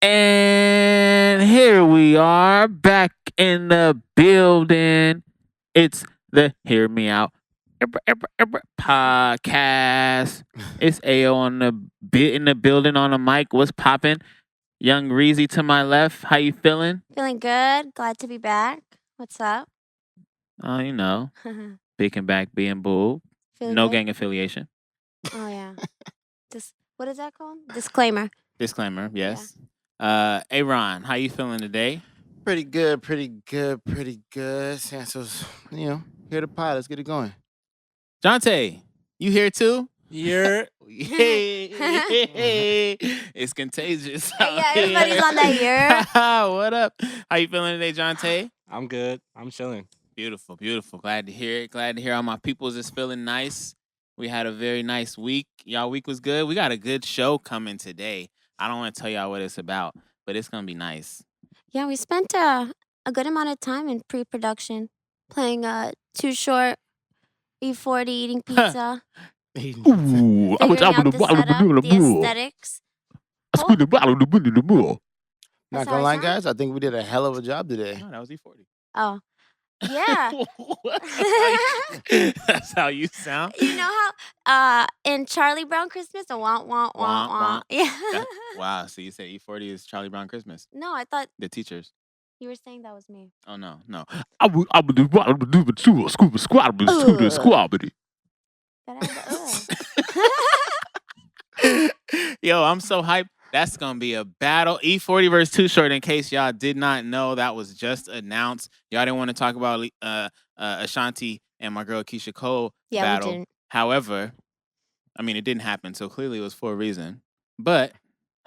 And here we are back in the building. It's the Hear Me Out podcast. It's AO on the bit in the building on the mic. What's popping? Young Reezy to my left. How you feeling? Feeling good. Glad to be back. What's up? Oh, you know, big and back being bull. Feeling No good? gang affiliation. Oh yeah. What is that called? Disclaimer. Disclaimer, yes. Aaron, how you feeling today? Pretty good. Sanso's, here to pod. Let's get it going. Jonte, you here too? You're Yay! It's contagious. Yeah, everybody's on that year. What up? How you feeling today, Jonte? I'm good. I'm chilling. Beautiful. Glad to hear it. Glad to hear all my peoples is feeling nice. We had a very nice week. Y'all week was good. We got a good show coming today. I don't want to tell y'all what it's about, but it's gonna be nice. Yeah, we spent a good amount of time in pre-production playing Too Short, '40 eating pizza, Ooh, figuring out the setup, the aesthetics. Not gonna lie, guys. I think we did a hell of a job today. No, that was E40. Oh, yeah. That's how you sound. You know how in Charlie Brown Christmas, a wah wah wah wah. Yeah. Wow. So you said E40 is Charlie Brown Christmas? No, I thought The teachers. you were saying that was me. Oh no. Yo, I'm so hyped. That's gonna be a battle. E40 versus Too Short. In case y'all did not know, that was just announced. Y'all didn't want to talk about 𝗧𝗵𝗲 and my girl 𝗧𝗵𝗃 battle. We didn't. However, I mean, it didn't happen, so clearly it was for a reason. But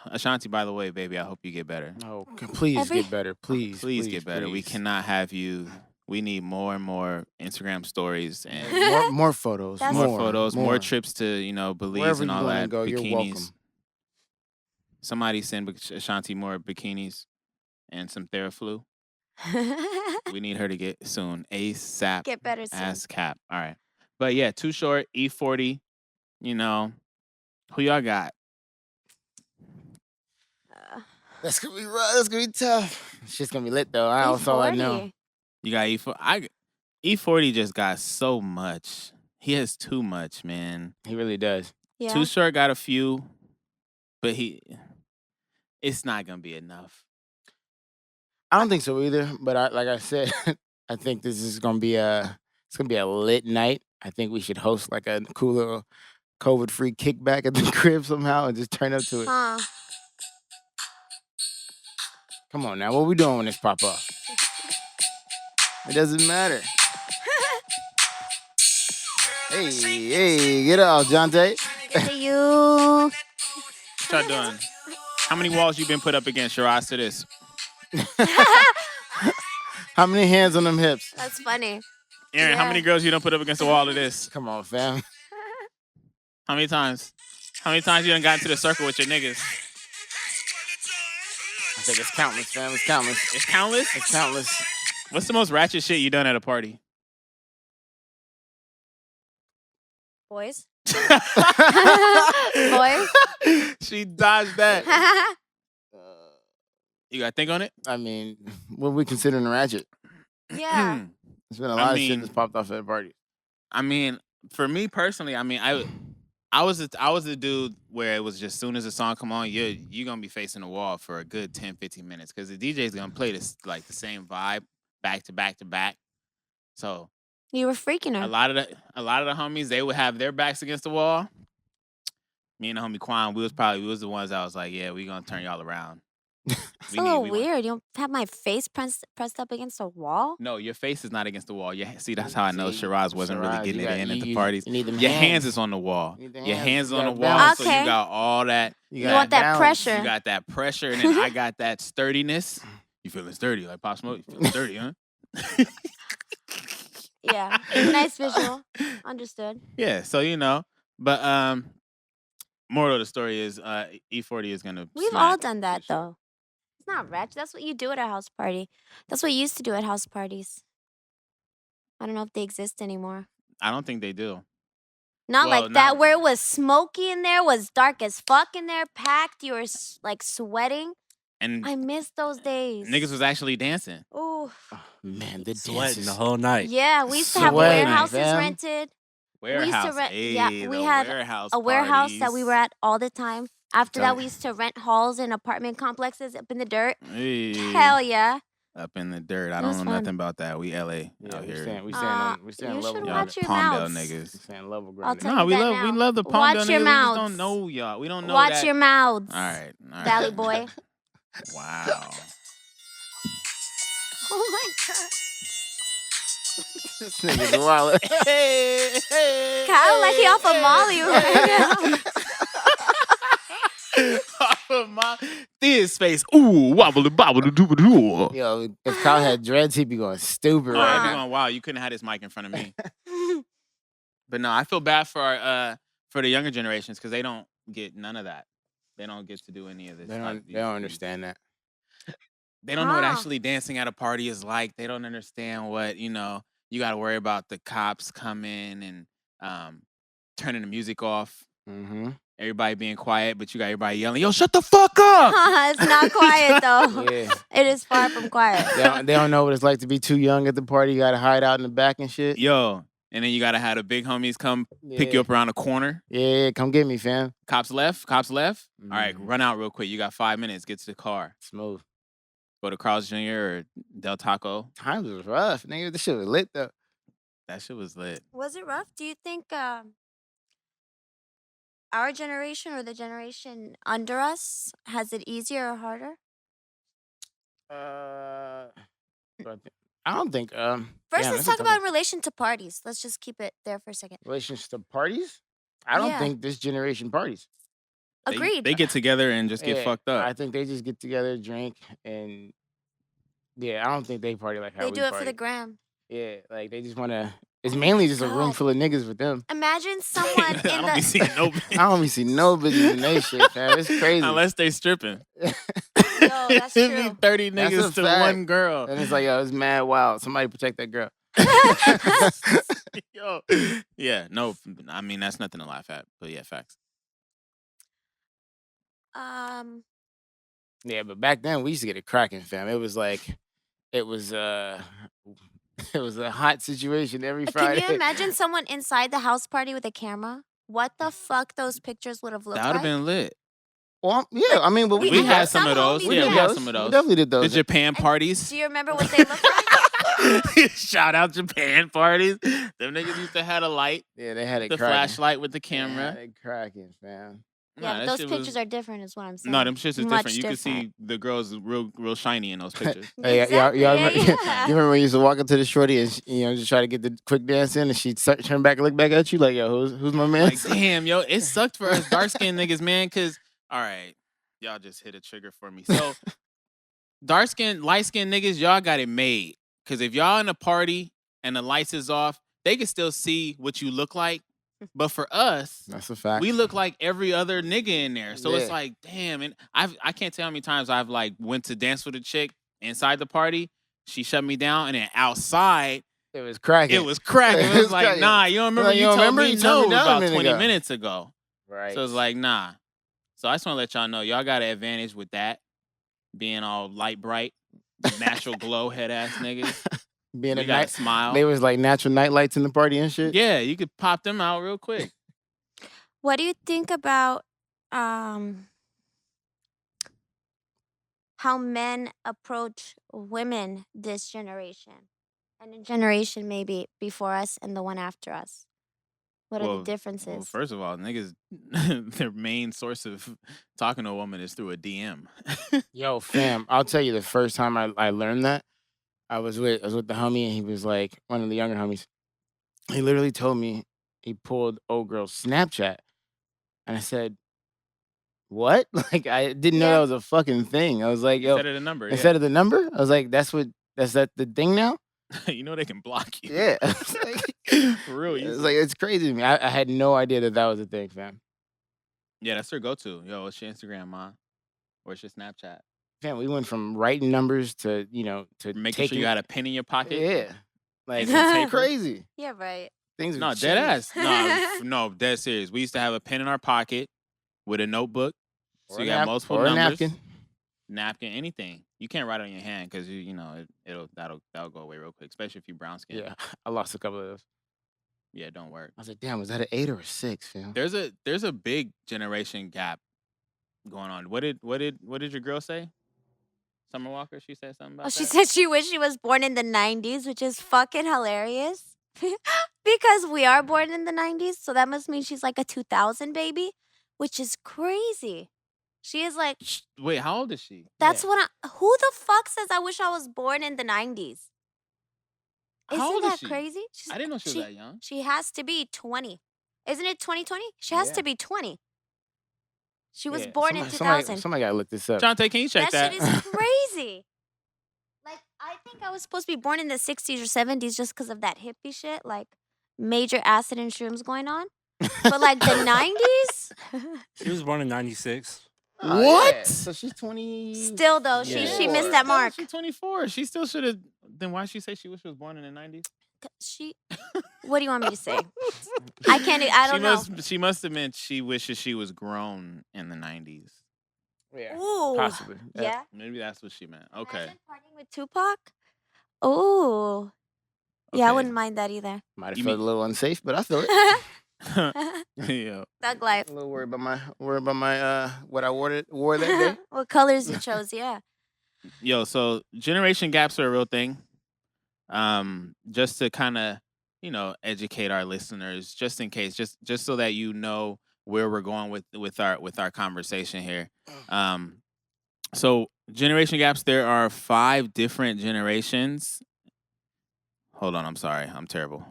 𝗧𝗵𝗲, by the way, baby, I hope you get better. Oh, please get better. Please get better. We cannot have you. We need more and more Instagram stories and more photos. More trips to Belize wherever and all that. go, bikinis. you're welcome. Somebody send 𝗧𝗵𝗃 more bikinis and some 𝗧𝗵𝗃. We need her to get soon. ASAP. Get better soon. ASCAP. All right. But yeah, Too Short, E40. Who y'all got? That's gonna be rough. That's gonna be tough. Shit's gonna be lit though. That's all I know. You got E40. E40 just got so much. He has too much, man. He really does. Yeah. Too Short got a few, but it's not gonna be enough. I don't think so either. But like I said, I think this is gonna be a lit night. I think we should host like a cool little COVID-free kickback at the crib somehow and just turn up to it. Come on now, what we doing when this pop off? It doesn't matter. Hey, get out, Jonte. Hey, you. What y'all doing? How many walls you been put up against your eyes to this? How many hands on them hips? That's funny. Aaron, how many girls you done put up against the wall of this? Come on, fam. How many times? How many times you done got into the circle with your niggas? I think it's countless, fam. It's countless. It's countless? It's countless. What's the most ratchet shit you done at a party? Boys. Boys? She dodged that. You got to think on it? I mean, what we considering a ratchet? Yeah. There's been a lot of shit that's popped off at a party. I mean, for me personally, I was the dude where it was just soon as the song come on, you're gonna be facing the wall for a good 10-15 minutes because the DJ's gonna play this like the same vibe back to back to back. So you were freaking her. A lot of the homies, they would have their backs against the wall. Me and the homie Quan, we was the ones that was like, yeah, we gonna turn y'all around. It's a little weird. You don't have my face pressed up against a wall? No, your face is not against the wall. See, that's how I know Shiraz wasn't really getting it in at the parties. Your hands is on the wall. Your hands on the wall, so you got all that. You want that pressure. You got that pressure, and then I got that sturdiness. You feeling sturdy, like Pop Smoke? You feeling sturdy, huh? Yeah, nice visual. Understood. Yeah, so but moral of the story is E40 is gonna. We've all done that though. It's not ratchet. That's what you do at a house party. That's what you used to do at house parties. I don't know if they exist anymore. I don't think they do. Not like that, where it was smoky in there, was dark as fuck in there, packed. You were like sweating. And I miss those days. niggas was actually dancing. Ooh. Oh, man, the Sweating dances. the whole night. Yeah, we used to have Sweating, warehouses fam. rented. We used Warehouse. to rent. Hey, Yeah, we the had warehouse a warehouse that we parties. were at all the time. After that, Don't- we used to rent halls and apartment complexes up in the dirt. Hey, Hell yeah. up in the dirt. I It don't was know fun. nothing about that. We LA Yeah, out we here. stand You level should Y'all watch your Palmdale mouths. We niggas. stand level I'll grounded. tell No, you we that love now. the Palmdale Watch niggas. your We just don't mouths. know y'all. We don't know Watch that. your mouths. All right. Valley boy. Wow. Oh my god. This nigga's wild. Kyle like he off of Molly right now. Off of my this face. Ooh, wobbly bobbly doo doo. Yo, if Kyle had dreads, he'd be going stupid Oh, right I'd be now. going, wow, you couldn't have this mic in front of me. But no, I feel bad for the younger generations because they don't get none of that. They don't get to do any of this. They like, don't understand that. They don't know what Huh. actually dancing at a party is like. They don't understand what, you got to worry about the cops coming and turning the music off. Mm-hmm. Everybody being quiet, but you got everybody yelling, yo, shut the fuck up! It's not quiet though. Yeah. It is far from quiet. They don't know what it's like to be too young at the party. You got to hide out in the back and shit. Yo, and then you got to have the big homies come pick you up around the corner. Yeah, come get me, fam. Cops left. All right, Mhm. run out real quick. You got 5 minutes. Get to the car. Smooth. Go to Carl's Jr. or Del Taco. Times was rough, nigga. This shit was lit though. That shit was lit. Was it rough? Do you think our generation or the generation under us has it easier or harder? I don't think. First, damn, let's that's a talk tough about one. in relation to parties. Let's just keep it there for a second. Relations to parties. I don't Yeah. think this generation parties. Agreed. They get together and just get Yeah, fucked up. I think they just get together, drink, and yeah, I don't think they party like how They we do it party. for the gram. Yeah, like they just want to. It's mainly just a room God. full of niggas with them. Imagine someone I in don't be the. seeing no I don't be see no bitches in they shit, fam. It's crazy. unless they stripping. Yo, that's It be true. 30 That's a niggas to fact. one girl. And it's like, yo, it's mad wild. Somebody protect that girl. Yo. Yeah, no, I mean, that's nothing to laugh at. But yeah, facts. Yeah, but back then we used to get it cracking, fam. It was like, it was it was a hot situation every Friday. Can you imagine someone inside the house party with a camera? What the fuck those pictures would have looked That would like? have been lit. Well, yeah, I mean, but We We had had some some of those. homies Yeah, did we had those. some of We those. definitely did The those. Japan parties. Do you remember what they looked like? Shout out Japan parties. Them niggas used to have a light, Yeah, they had it the cracking. flashlight with the They had camera. it cracking, fam. Yeah, Nah, but that those shit pictures was- are different, is what I'm saying. No, them shits is Much different. You could see the girls real shiny in those pictures. Hey, Exactly, y'all yeah, remember, yeah. you remember when you used to walk up to the shorty and just try to get the quick dance in, and she'd turn back and look back at you like, yo, who's my man? Like, damn, yo, it sucked for us dark skinned niggas, man. Cause all right, y'all just hit a trigger for me. So dark skinned, light skinned niggas, y'all got it made. Cause if y'all in a party and the lights is off, they can still see what you look like. But for us, That's a fact. we look like every other nigga in there. So it's Yeah. like, damn. And I can't tell how many times I've like went to dance with a chick inside the party. She shut me down, and then outside It was cracking. it was cracking. It It was was like, cracking. nah, you don't remember? Like, you You don't told remember? me You told no me that a about minute 20 ago. minutes ago. right. So it's like, nah. So I just want to let y'all know, y'all got an advantage with that. Being all light bright, natural glow head ass niggas. being We a got a night, smile. they was like natural night lights in the party and shit. Yeah, you could pop them out real quick. What do you think about how men approach women this generation? And a generation maybe before us and the one after us? What are the differences? Well, first of all, niggas, their main source of talking to a woman is through a DM. Yo, fam, I'll tell you the first time I learned that, I was with the homie, and he was like one of the younger homies. He literally told me he pulled old girl's Snapchat, and I said, "What?" Like I didn't know Yeah. that was a fucking thing. I was like, "Yo," Instead of the number. instead of the number, I was like, "That's that the thing now?" You know they can block you. Yeah, I was like, For real. it's like it's crazy to me. I had no idea that was a thing, fam. Yeah, that's their go-to. Yo, what's your Instagram, ma? Where's your Snapchat? Fam, we went from writing numbers to to Making taking, sure you had a pen in your pocket. yeah, like some it's paper. crazy. Yeah, right. Things No, have dead changed. ass. No, dead serious. We used to have a pen in our pocket with a notebook. So Or you a got nap- multiple or a numbers. napkin. napkin, anything. You can't write on your hand because you know that'll go away real quick, especially if you brown skin. Yeah, I lost a couple of those. Yeah, it don't work. I was like, damn, was that an 8 or a 6, fam? There's a big generation gap going on. What did your girl say? Summer Walker, she said something about Oh, she that. said she wished she was born in the 90s, which is fucking hilarious. Because we are born in the 90s, so that must mean she's like a 2000 baby, which is crazy. She is like, Wait, how old is she? that's what who the fuck says I wish I was born in the 90s? How Isn't old is that she? crazy? I didn't know she was that young. She has to be 20. Isn't it 2020? She has Yeah. to be 20. She was Yeah, born in 2000. Somebody gotta look this up. Jonte, can you check that? That shit is crazy. Like, I think I was supposed to be born in the 60s or 70s just because of that hippie shit, like major acid and shrooms going on. But like the 90s? She was born in 96. Oh, What? yeah. So she's 20. Still though, she Yeah. missed that mark. She's 24. She still should have. Then why she say she wish she was born in the 90s? What do you want me to say? I don't know. She must have meant she wishes she was grown in the 90s. Yeah, Ooh. possibly. Yeah. Maybe that's what she meant. Okay. Imagine partying with Tupac. Ooh. Yeah, I Okay. wouldn't mind that either. Might have You felt mean- a little unsafe, but I feel it. Yeah. Thug life. A little worried about my what I wore that day. What colors you chose, yeah. Yo, so generation gaps are a real thing. Just to kind of, educate our listeners, just in case, just so that you know where we're going with our conversation here. So generation gaps, there are 5 different generations. Hold on, I'm sorry, I'm terrible.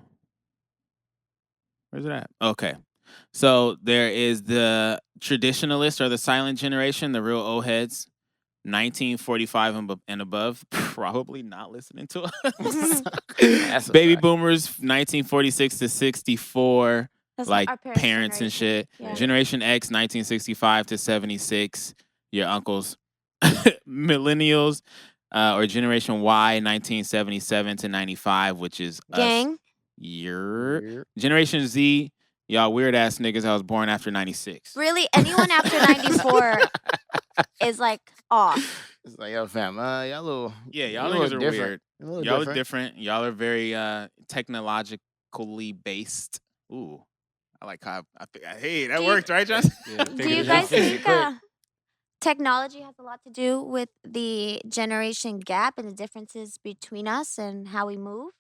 Where's it at? Okay. So there is the traditionalist or the silent generation, the real old heads, 1945 and above, probably not listening to us. That's a Baby fact. boomers, 1946 to 64, That's like our parents and generation. shit. Yeah. Generation X, 1965 to 76, your uncles. Millennials, or Generation Y, 1977 to 95, which is us. Gang. Weird. Generation Z, y'all weird ass niggas. I was born after 96. Really, anyone after 94 is like off. It's like, yo, fam, y'all little. Yeah, you y'all little niggas are different. weird. You a little Y'all are different. Y'all are very technologically based. Ooh, I like how hey, that Do you- worked, right, John? Yeah, Do you it guys out. think Quick. technology has a lot to do with the generation gap and the differences between us and how we move?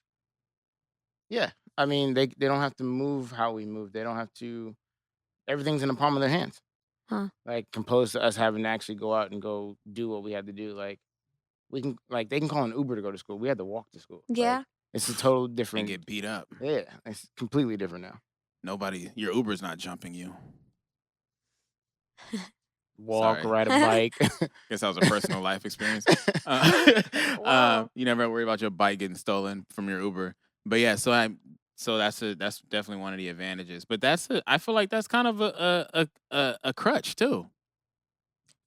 Yeah, I mean, they don't have to move how we move. They don't have to. Everything's in the palm of their hands. Huh. Like, composed to us having to actually go out and go do what we have to do. Like, we can, like, they can call an Uber to go to school. We had to walk to school. Yeah. Like, it's a total And different. get beat up. Yeah, it's completely different now. Your Uber's not jumping you. Walk, Sorry. ride a bike. Guess that was a personal life experience. Whoa. You never worry about your bike getting stolen from your Uber. But yeah, so that's definitely one of the advantages. But I feel like that's kind of a crutch too.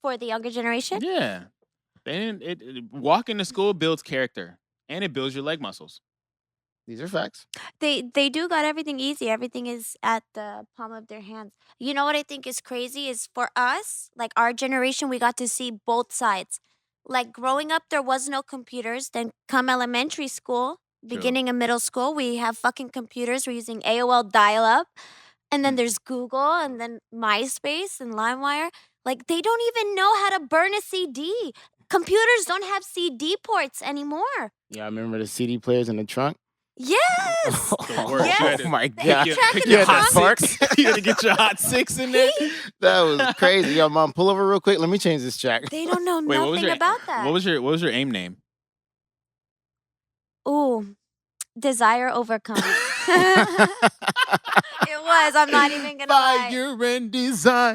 For the younger generation? Yeah, walking to school builds character and it builds your leg muscles. These are facts. They do got everything easy. Everything is at the palm of their hands. You know what I think is crazy is for us, like our generation, we got to see both sides. Like growing up, there was no computers. Then come elementary school, beginning of middle school, we have fucking computers. We're using AOL dial-up. And then there's Google and then MySpace and LimeWire. Like they don't even know how to burn a CD. Computers don't have CD ports anymore. Yeah, I remember the CD players in the trunk. Yes. The worst. Yes. You had to Oh my They god! track in You the had to trunk. park. You had to get your hot 6 in there. That was crazy. Yo, mom, pull over real quick. Let me change this track. They don't know Wait, nothing about that. What was your AIM name? Ooh, desire overcomes. It was. I'm not even gonna lie. Fire and desire.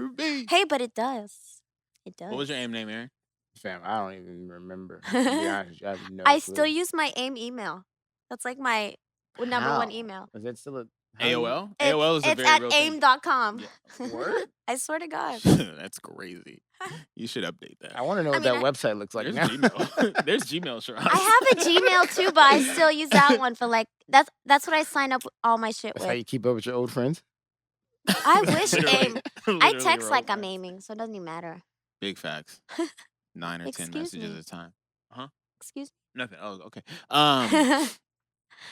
Babe. Hey, but it does. It does. What was your AIM name, Aaron? Fam, I don't even remember. To be honest, with you, I have no I clue. still use my AIM email. That's like my number one How? email. Is that still a how do you- AOL? AOL is a It's very at real thing. aim.com. Yeah. Word? I swear to God. That's crazy. You should update that. I want to know I what mean, that website looks like There's now. Gmail. There's Gmail, sure. I have a Gmail too, but I still use that one for like that's what I sign up all my shit That's how with. you keep up with your old friends. I wish Literally- AIM. I literally text wrote like I'm that. aiming, so it doesn't even matter. Big facts. 9 or 10 Excuse messages me. at a time. Huh? Excuse Nothing. Oh, okay. me.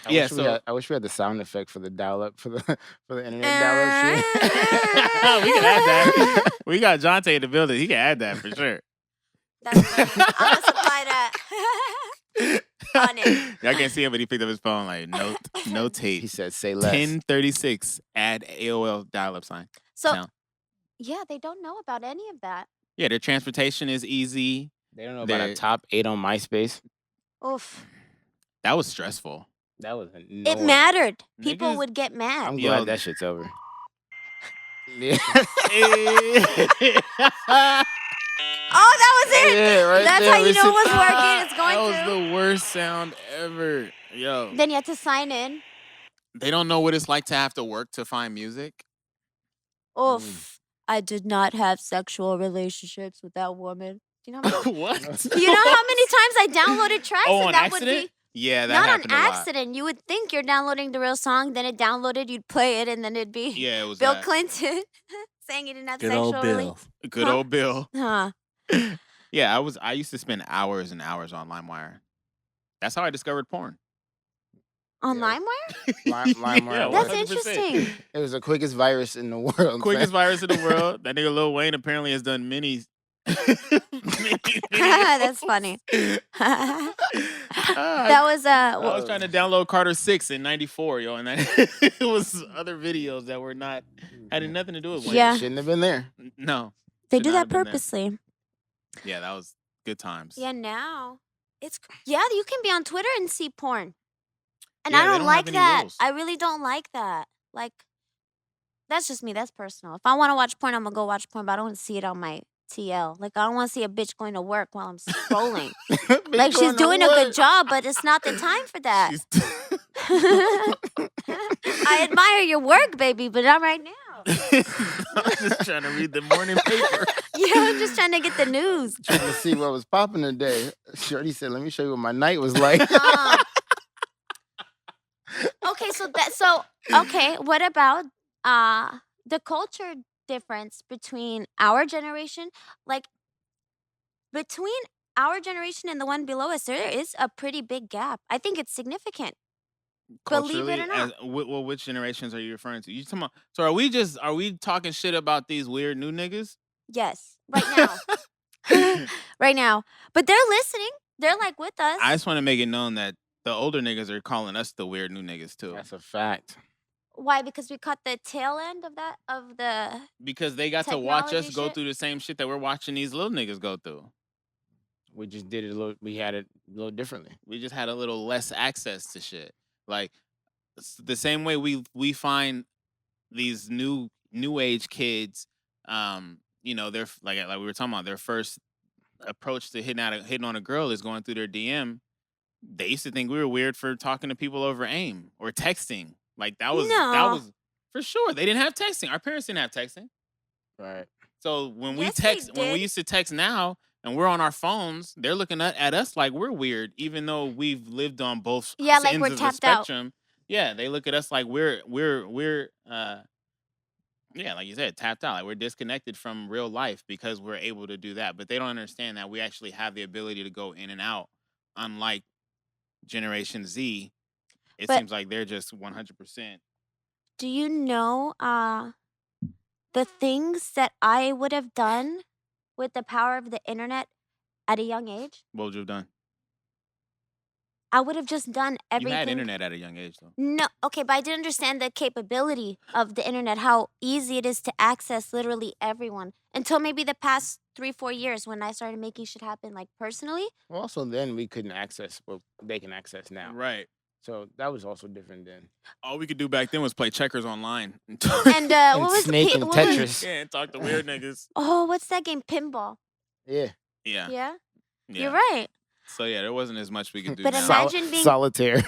Yeah. So I wish we had the sound effect for the dial-up for the internet dial-up Uh, shit. we can add that. We got Jonte in the building. He can add that for sure. That's funny. I'm gonna supply that. On it. Y'all can't see him, but he picked up his phone like notate. He said, "Say less." 1036. Add AOL dial-up sign. So Sound. yeah, they don't know about any of that. Yeah, their transportation is easy. They don't know about a They're- top 8 on MySpace. Oof. That was stressful. That was It annoying. mattered. People Niggas- would get mad. I'm Yo. glad that shit's over. Yeah. Oh, that was it. Yeah, right That's there. how you We know see- what's working. It's That going was through. the worst sound ever. Yo. Then you have to sign in. They don't know what it's like to have to work to find music. Oof. I did not have sexual relationships with that woman. Do you know how many, What? you know how many times I downloaded tracks Oh, and on that accident? would be Yeah, that not on happened a lot. accident. You would think you're downloading the real song, then it downloaded, you'd play it, and then it'd be Yeah, it was Bill that. Clinton saying he didn't have Good sexual old relations. Bill. Good Huh? old Bill. Huh. Yeah, I used to spend hours and hours on LimeWire. That's how I discovered porn. On Yeah. LimeWire? LimeWire Yeah, was- That's 100%. interesting. It was the quickest virus in the world. Quickest fam. virus in the world. That nigga Lil Wayne apparently has done many. That's funny. that That was I was trying to download Carter 6 in '94, yo, and it was other videos that were not had nothing to do with Wayne. Yeah. Shouldn't have been there. No. they should do not that have been there. purposely. Yeah, that was good times. Yeah, now yeah, you can be on Twitter and see porn. And Yeah, I they don't don't have like any that. rules. I really don't like that. Like, that's just me. That's personal. If I want to watch porn, I'm gonna go watch porn, but I don't want to see it on my TL. Like, I don't want to see a bitch going to work while I'm scrolling. Like, she's doing a good job, but it's not the time for that. She's- I admire your work, baby, but not right now. I'm just trying to read the morning paper. Yeah, I'm just trying to get the news. Trying to see what was popping today. Shorty said, "Let me show you what my night was like." Okay, okay, what about the culture difference between our generation? Like, between our generation and the one below us, there is a pretty big gap. I think it's significant. Believe it or not. Well, which generations are you referring to? You talking about, so are we talking shit about these weird new niggas? Yes, right now. Right now. But they're listening. They're like with us. I just want to make it known that the older niggas are calling us the weird new niggas too. That's a fact. Why? Because we caught the tail end of that, of the... Because they got to watch us Technology go shit? through the same shit that we're watching these little niggas go through. We just did it a little. We had it a little differently. We just had a little less access to shit. Like the same way we find these new age kids, you know, they're like we were talking about, their first approach to hitting on a girl is going through their DM. They used to think we were weird for talking to people over AIM or texting. Like that was No. for sure. They didn't have texting. Our parents didn't have texting. Right. So when we Yes, they text, when we did. used to text now, and we're on our phones, they're looking at us like we're weird, even though we've lived on both Yeah, like ends we're of the tapped out. spectrum. Yeah, they look at us like we're yeah, like you said, tapped out. Like we're disconnected from real life because we're able to do that. But they don't understand that we actually have the ability to go in and out. Unlike Generation Z, it But- seems like they're just 100%. Do you know the things that I would have done with the power of the internet at a young age? What would you have done? I would have just done everything. You had internet at a young age, though. No, okay, but I didn't understand the capability of the internet, how easy it is to access literally everyone until maybe the past 3-4 years when I started making shit happen, like personally. Well, also then we couldn't access what they can access now. Right. So that was also different then. All we could do back then was play checkers online. And And what was Snake and what was- Tetris. Yeah, and talk to weird niggas. Oh, what's that game? Pinball. Yeah. Yeah. Yeah, Yeah. you're right. So yeah, there wasn't as much we could do But now. imagine being- Solitaire.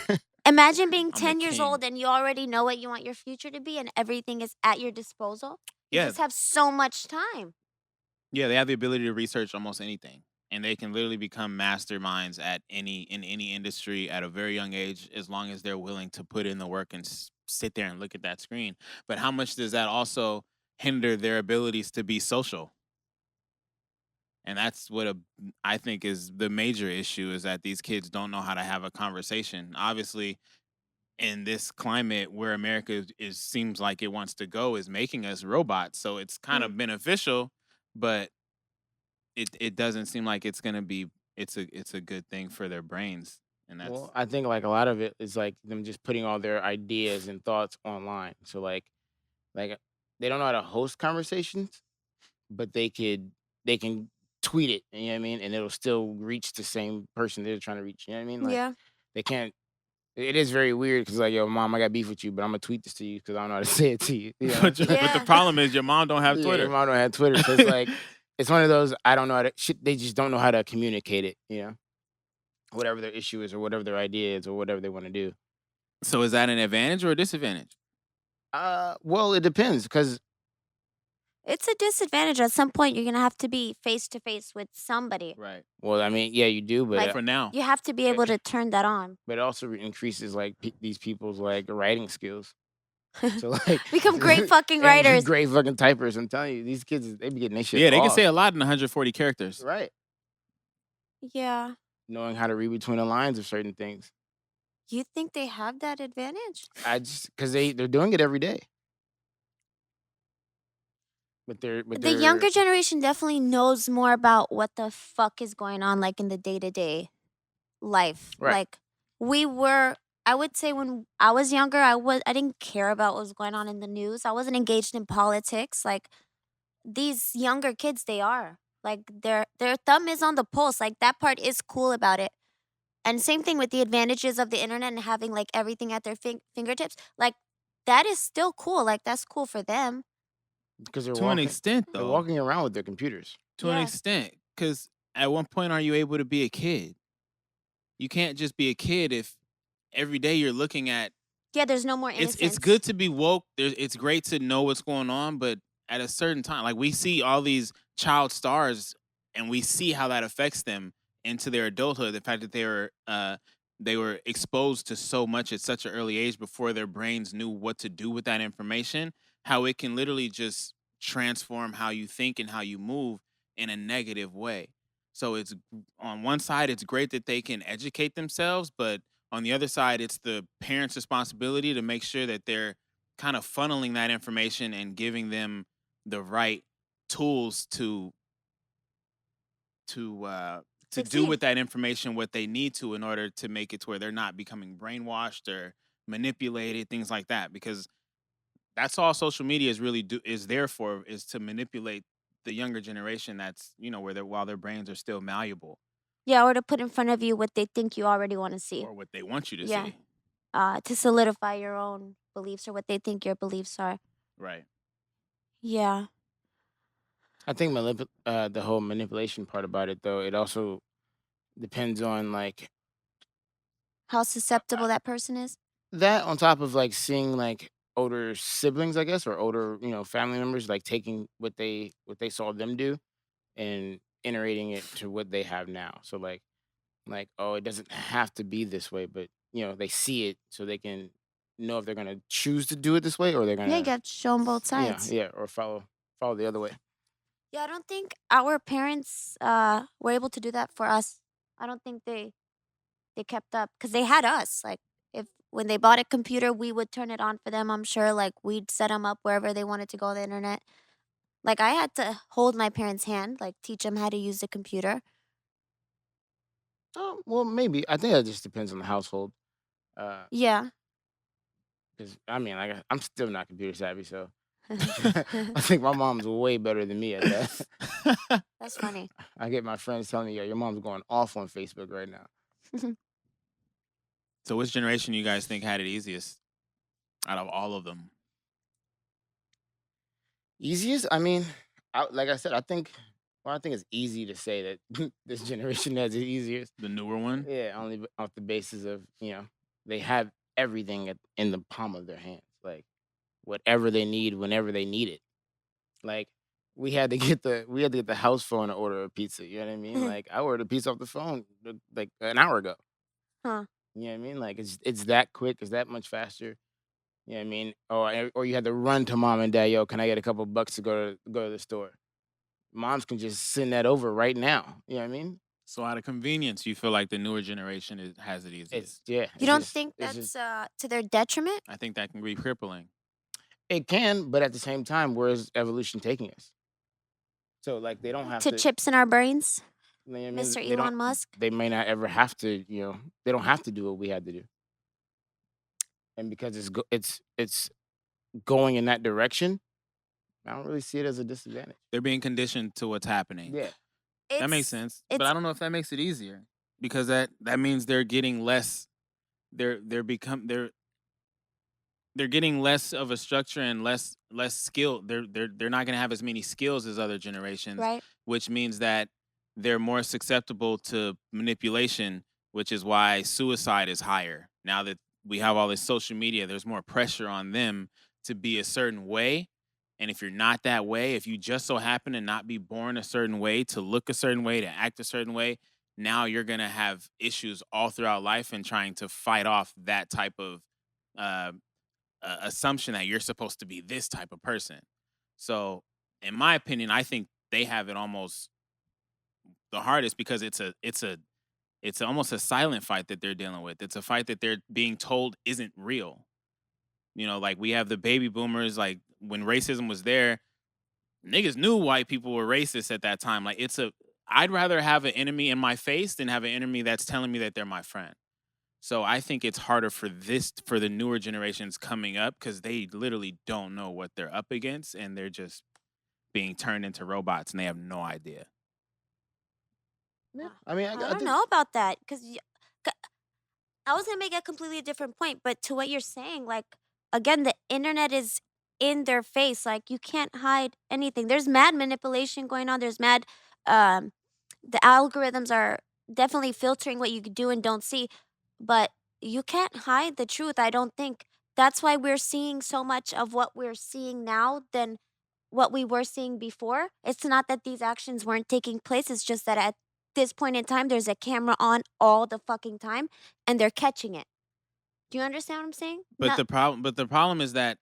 Imagine being the 10 years king. old and you already know what you want your future to be and everything is at your disposal. You Yeah. just have so much time. Yeah, they have the ability to research almost anything. And they can literally become masterminds in any industry at a very young age, as long as they're willing to put in the work and sit there and look at that screen. But how much does that also hinder their abilities to be social? And that's what I think is the major issue, is that these kids don't know how to have a conversation. Obviously, in this climate where America is seems like it wants to go, is making us robots. So it's kind Mm. of beneficial, but it doesn't seem like it's gonna be it's a good thing for their brains. And that's Well, I think like a lot of it is like them just putting all their ideas and thoughts online. So like they don't know how to host conversations, but they can tweet it, you know what I mean? And it'll still reach the same person they're trying to reach. You know what I mean? Like Yeah. they can't. It is very weird because like, yo, mom, I got beef with you, but I'm gonna tweet this to you because I don't know how to say it to you. You know? but the Yeah. problem is your mom don't have Yeah, your Twitter. mom don't have Twitter, so it's like it's one of those I don't know how to. Shit, they just don't know how to communicate it. You know, whatever their issue is or whatever their idea is or whatever they want to do. So is that an advantage or a disadvantage? Well, it depends because It's a disadvantage. At some point, you're gonna have to be face to face with somebody. Right. well, I mean, yeah, you do, but Like, For now. You have to be able to turn that on. but it also increases like these people's like writing skills. So like Become great fucking and writers. great fucking typers. I'm telling you, these kids they be getting their shit. Yeah, they can off. say a lot in 140 characters. Right, Yeah. knowing how to read between the lines of certain things. You think they have that advantage? I just because they're doing it every day. But The younger generation definitely knows more about what the fuck is going on, like in the day-to-day life. Right. Like I would say when I was younger, I didn't care about what was going on in the news. I wasn't engaged in politics. Like these younger kids, they are. Like their thumb is on the pulse. Like that part is cool about it. And same thing with the advantages of the internet and having like everything at their fingertips. Like that is still cool. Like that's cool for them. because they're To an extent, they're though. walking around with their computers. To an Yeah. extent. Because at one point, are you able to be a kid? You can't just be a kid if every day you're looking at. Yeah, there's no more innocence. It's good to be woke. It's great to know what's going on, but at a certain time, like we see all these child stars, and we see how that affects them into their adulthood. The fact that they were exposed to so much at such an early age before their brains knew what to do with that information, how it can literally just transform how you think and how you move in a negative way. So it's on one side, it's great that they can educate themselves, but on the other side, it's the parents' responsibility to make sure that they're kind of funneling that information and giving them the right tools to do Succeed. with that information what they need to in order to make it to where they're not becoming brainwashed or manipulated, things like that. Because that's all social media is there for, is to manipulate the younger generation. That's while their brains are still malleable, Yeah, or to put in front of you what they think you already want to see. or what they want you to Yeah. see. To solidify your own beliefs or what they think your beliefs are. Right. Yeah. I think the whole manipulation part about it, though, it also depends on like How susceptible that person is. that on top of like seeing like older siblings, I guess, or older family members like taking what they saw them do and iterating it to what they have now. So like oh, it doesn't have to be this way, but they see it so they can know if they're gonna choose to do it this way or they're Yeah, gonna you got shown both sides. yeah or follow the other way. Yeah, I don't think our parents were able to do that for us. I don't think they kept up because they had us. Like if when they bought a computer, we would turn it on for them. I'm sure like we'd set them up wherever they wanted to go on the internet. Like I had to hold my parents' hand, like teach them how to use the computer. Oh well, maybe I think that just depends on the household. Yeah. Because I mean, like I'm still not computer savvy, so I think my mom's way better than me at that. That's funny. I get my friends telling me, "Yo, your mom's going off on Facebook right now." So which generation do you guys think had it easiest out of all of them? Easiest? I mean, like I said, I think it's easy to say that this generation has it easiest. The newer one? Yeah, only off the basis of they have everything in the palm of their hands, like whatever they need whenever they need it. Like we had to get the house phone to order a pizza. You know what I mean? Like I ordered a pizza off the phone like an hour ago. Huh. You know what I mean? Like it's that quick. It's that much faster. You know what I mean? Or you had to run to mom and dad. Yo, can I get a couple bucks to go to the store? moms can just send that over right now. You know what I mean? So out of convenience, you feel like the newer generation has it It's easiest. yeah. You It's don't just think it's just that's to their detriment? I think that can be crippling. it can, but at the same time, where's evolution taking us? So like they don't have To to. chips in our brains, You know what I mean? Mr. They don't. Elon Musk? They may not ever have to. You know, they don't have to do what we had to do. And because it's going in that direction, I don't really see it as a disadvantage. They're being conditioned to what's happening. Yeah. That makes It's sense. But it's I don't know if that makes it easier because that means they're getting less. They're getting less of a structure and less skill. They're not going to have as many skills as other generations, right. which means that they're more susceptible to manipulation, which is why suicide is higher. Now that we have all this social media, there's more pressure on them to be a certain way. And if you're not that way, if you just so happen to not be born a certain way, to look a certain way, to act a certain way, now you're going to have issues all throughout life and trying to fight off that type of uh, assumption that you're supposed to be this type of person. So, in my opinion, I think they have it almost the hardest because it's almost a silent fight that they're dealing with. It's a fight that they're being told isn't real. You know, like we have the baby boomers. Like when racism was there, niggas knew white people were racist at that time. Like I'd rather have an enemy in my face than have an enemy that's telling me that they're my friend. So I think it's harder for the newer generations coming up because they literally don't know what they're up against and they're just being turned into robots and they have no idea. Yeah. I mean, I I don't think know about that because I was gonna make a completely different point, but to what you're saying, like again, the internet is in their face. Like you can't hide anything. There's mad manipulation going on. There's mad. Um, the algorithms are definitely filtering what you do and don't see, but you can't hide the truth. I don't think that's why we're seeing so much of what we're seeing now than what we were seeing before. It's not that these actions weren't taking place. It's just that at this point in time, there's a camera on all the fucking time and they're catching it. Do you understand what I'm saying? But the problem is that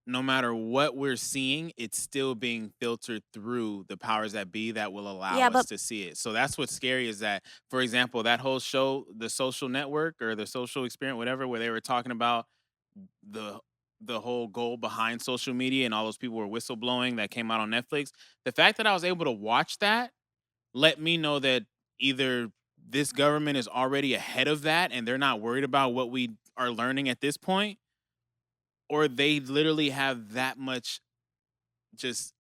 no matter what we're seeing, it's still being filtered through the powers that be that will allow Yeah, us but to see it. So that's what's scary is that, for example, that whole show, The Social Network or The Social Experiment, whatever, where they were talking about the the whole goal behind social media and all those people were whistleblowing that came out on Netflix. The fact that I was able to watch that let me know that either this government is already ahead of that and they're not worried about what we are learning at this point, or they literally have that much just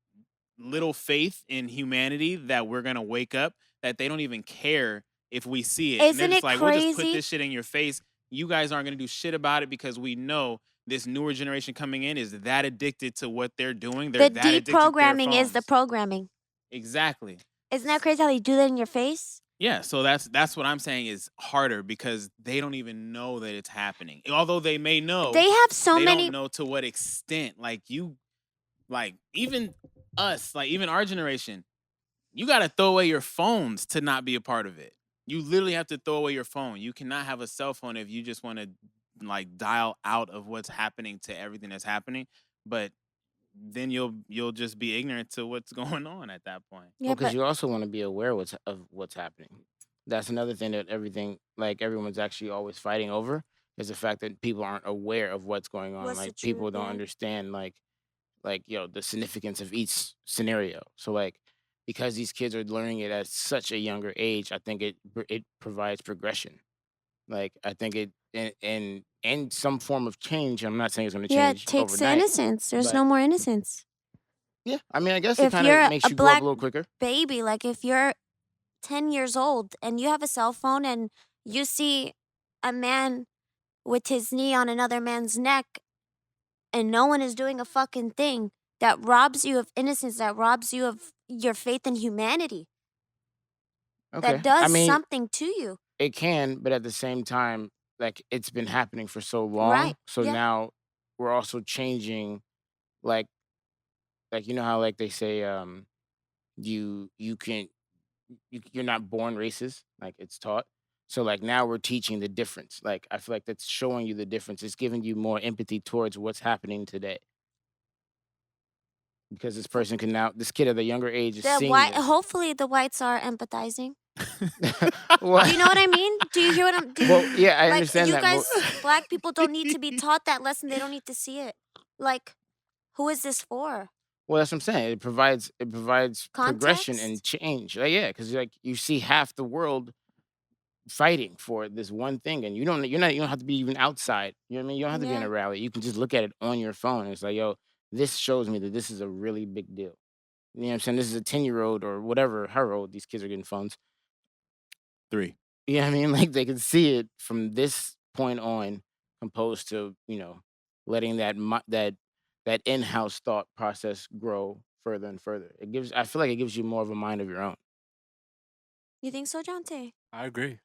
little faith in humanity that we're gonna wake up that they don't even care if we see it. And they're isn't just it like, we'll just put crazy? this shit in your face. You guys aren't gonna do shit about it because we know this newer generation coming in is that addicted to what they're doing. They're The that addicted to their deprogramming is the phones. programming. Exactly. Isn't that crazy how they do that in your face? Yeah, so that's what I'm saying is harder because they don't even know that it's happening. Although they may know, They have so they many. don't know to what extent. Like even us, like even our generation, you got to throw away your phones to not be a part of it. You literally have to throw away your phone. You cannot have a cell phone if you just want to like dial out of what's happening to everything that's happening. But then you'll just be ignorant to what's going on at that point. Yeah, Well, because but you also want to be aware of what's happening. That's another thing that everyone's actually always fighting over is the fact that people aren't aware of what's going on. what's the Like truth? people don't Yeah. understand the significance of each scenario. So like because these kids are learning it at such a younger age, I think it provides progression. Like I think it and some form of change. I'm not saying it's going to Yeah, it change takes the overnight, innocence. There's but no more innocence. yeah, I mean, I guess it If kind of you're makes a you grow up a black little quicker. baby, like if you're 10 years old and you have a cell phone and you see a man with his knee on another man's neck and no one is doing a fucking thing, that robs you of innocence, that robs you of your faith in humanity, Okay, that I does mean, something to you. it can, but at the same time, like it's been happening for so long, Right. so Yeah. now we're also changing. Like, you know how like they say, you can you're not born racist, like it's taught. So like now we're teaching the difference. Like I feel like that's showing you the difference. It's giving you more empathy towards what's happening today. because this kid at a younger age is The seeing white, this. hopefully the whites are empathizing. What? Do you know what I mean? Do you hear what I'm? Well, yeah, I like understand you that. guys, But black people don't need to be taught that lesson. They don't need to see it. Like, who is this for? well, that's what I'm saying. It provides progression Context? and change. Like, yeah, because like you see half the world fighting for this one thing, and you don't have to be even outside. You know what I mean? You don't have to be in Yeah. a rally. You can just look at it on your phone. And it's like, yo, this shows me that this is a really big deal. You know what I'm saying? This is a 10-year-old or whatever, how old these kids are getting phones. 3. You know what I mean? Like they can see it from this point on, opposed to letting that in-house thought process grow further and further. I feel like it gives you more of a mind of your own. You think so, Jonte? I agree.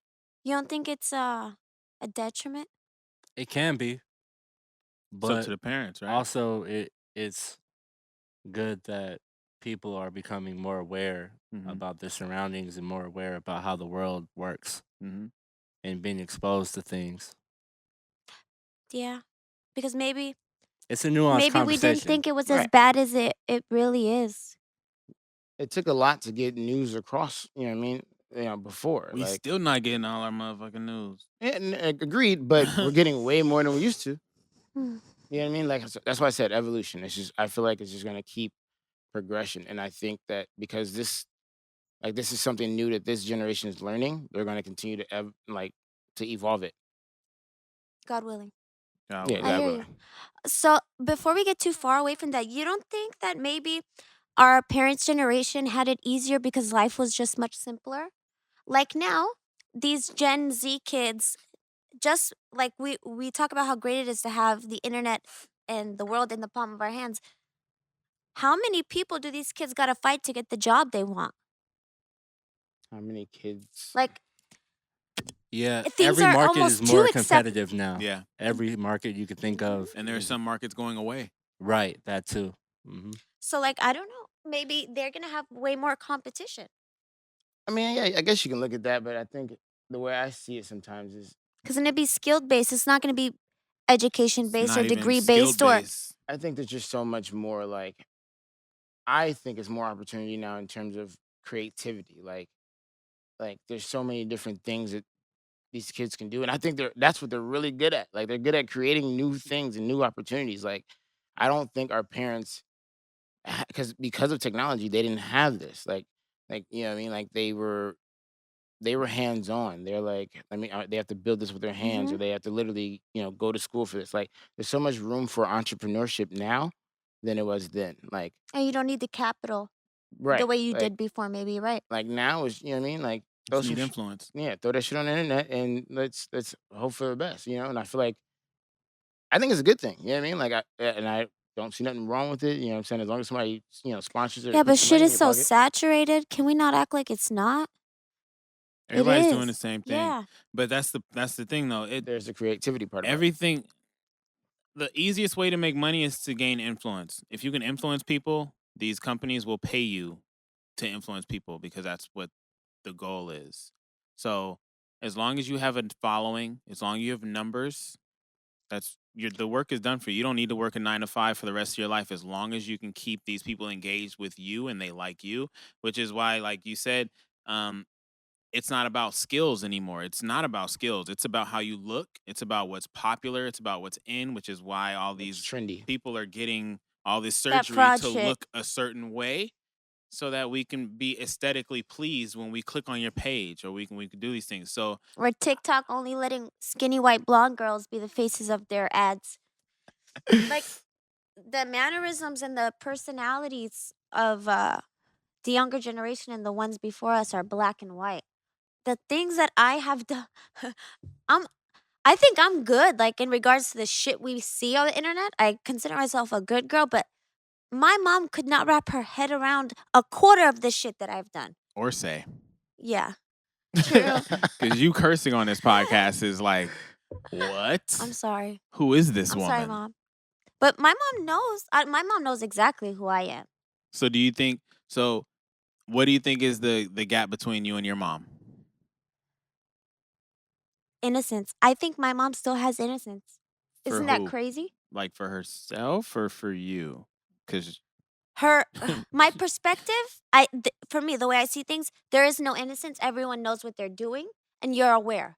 You don't think it's a detriment? It can be, It's up but to the parents, right? also it's good that people are becoming more aware Mhm. about their surroundings and more aware about how the world works Mhm. and being exposed to things. Yeah, because maybe It's a nuanced we didn't conversation. think it was as Right. bad as it really is. It took a lot to get news across. You know what I mean? Before We like still not getting all our motherfucking news. agreed, but we're getting way more than we used to. Hmm. You know what I mean? Like that's why I said evolution. It's just I feel like it's just gonna keep progression, and I think that because this is something new that this generation is learning, they're gonna continue to to evolve it. God willing. God Yeah, willing. I God hear willing. you. So before we get too far away from that, you don't think that maybe our parents' generation had it easier because life was just much simpler? Like now, these Gen Z kids, just like we talk about how great it is to have the internet and the world in the palm of our hands. How many people do these kids gotta fight to get the job they want? How many kids? Like Yeah, things every are market is almost too more accept. competitive now. Yeah. Every market you could think of. And there are is- some markets going away. Right, that too. So like I don't know, maybe they're gonna have way more competition. I mean, yeah, I guess you can look at that, but I think the way I see it sometimes is Because then it'd be skilled based. It's not gonna be education It's based or not even degree skill based or based. I think there's just so much more I think it's more opportunity now in terms of creativity. Like there's so many different things that these kids can do, and I think that's what they're really good at. Like they're good at creating new things and new opportunities. Like I don't think our parents, because of technology, they didn't have this. Like you know what I mean? Like they were hands on. They're like, I mean, they have to build this with their hands, or Mhm. they have to literally, go to school for this. Like, there's so much room for entrepreneurship now than it was then. Like, and you don't need the capital the right, way you did before, maybe, right? like now is, you know what I mean? Like, throw Just some, need influence. yeah, throw that shit on the internet, and let's hope for the best, And I feel like I think it's a good thing. You know what I mean? Like, I don't see nothing wrong with it. You know what I'm saying? As long as somebody, sponsors it or Yeah, but puts some shit money in is your so pocket. saturated. Can we not act like it's not? Everybody's It doing the is. same thing. Yeah. But that's the thing though. There's the creativity part of it. Everything the easiest way to make money is to gain influence. If you can influence people, these companies will pay you to influence people because that's what the goal is. So, as long as you have a following, as long as you have numbers, the work is done for you. You don't need to work a 9 to 5 for the rest of your life as long as you can keep these people engaged with you and they like you, which is why like you said, um it's not about skills anymore. It's not about skills. It's about how you look. It's about what's popular. It's about what's in, which is why all It's these trendy. people are getting all this That surgery fraud to shit. look a certain way so that we can be aesthetically pleased when we click on your page or we can do these things. So Or TikTok only letting skinny white blonde girls be the faces of their ads. Like the mannerisms and the personalities of the younger generation and the ones before us are black and white. The things that I have done, I think I'm good. Like in regards to the shit we see on the internet, I consider myself a good girl. But my mom could not wrap her head around a quarter of the shit that I've done. or say, Yeah, true. because you cursing on this podcast is like, what? I'm sorry. Who is this I'm woman? sorry, mom. But my mom knows. My mom knows exactly who I am. So do you think? So what do you think is the gap between you and your mom? Innocence. I think my mom still has innocence. For Isn't that who? crazy? Like for herself or for you? Because my perspective, for me, the way I see things, there is no innocence. Everyone knows what they're doing, and you're aware.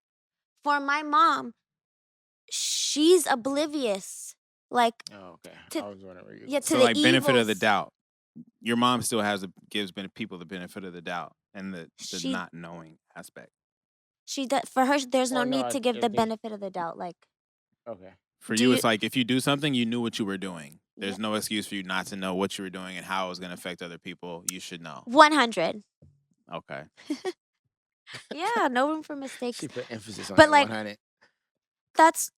For my mom, she's oblivious. Like, Oh, okay. to- I was wondering where you. yeah, to So the like benefit of the evils. doubt. Your mom still gives people the benefit of the doubt and the She- not knowing aspect. For her, there's no Oh, no, need to give I the think- benefit of the doubt. Like, Okay. For Do you, you- it's like if you do something, you knew what you were doing. There's Yeah. no excuse for you not to know what you were doing and how it was going to affect other people. You should know. 100. Okay. Yeah, no room for mistakes. She put emphasis on But, that like, 100. That's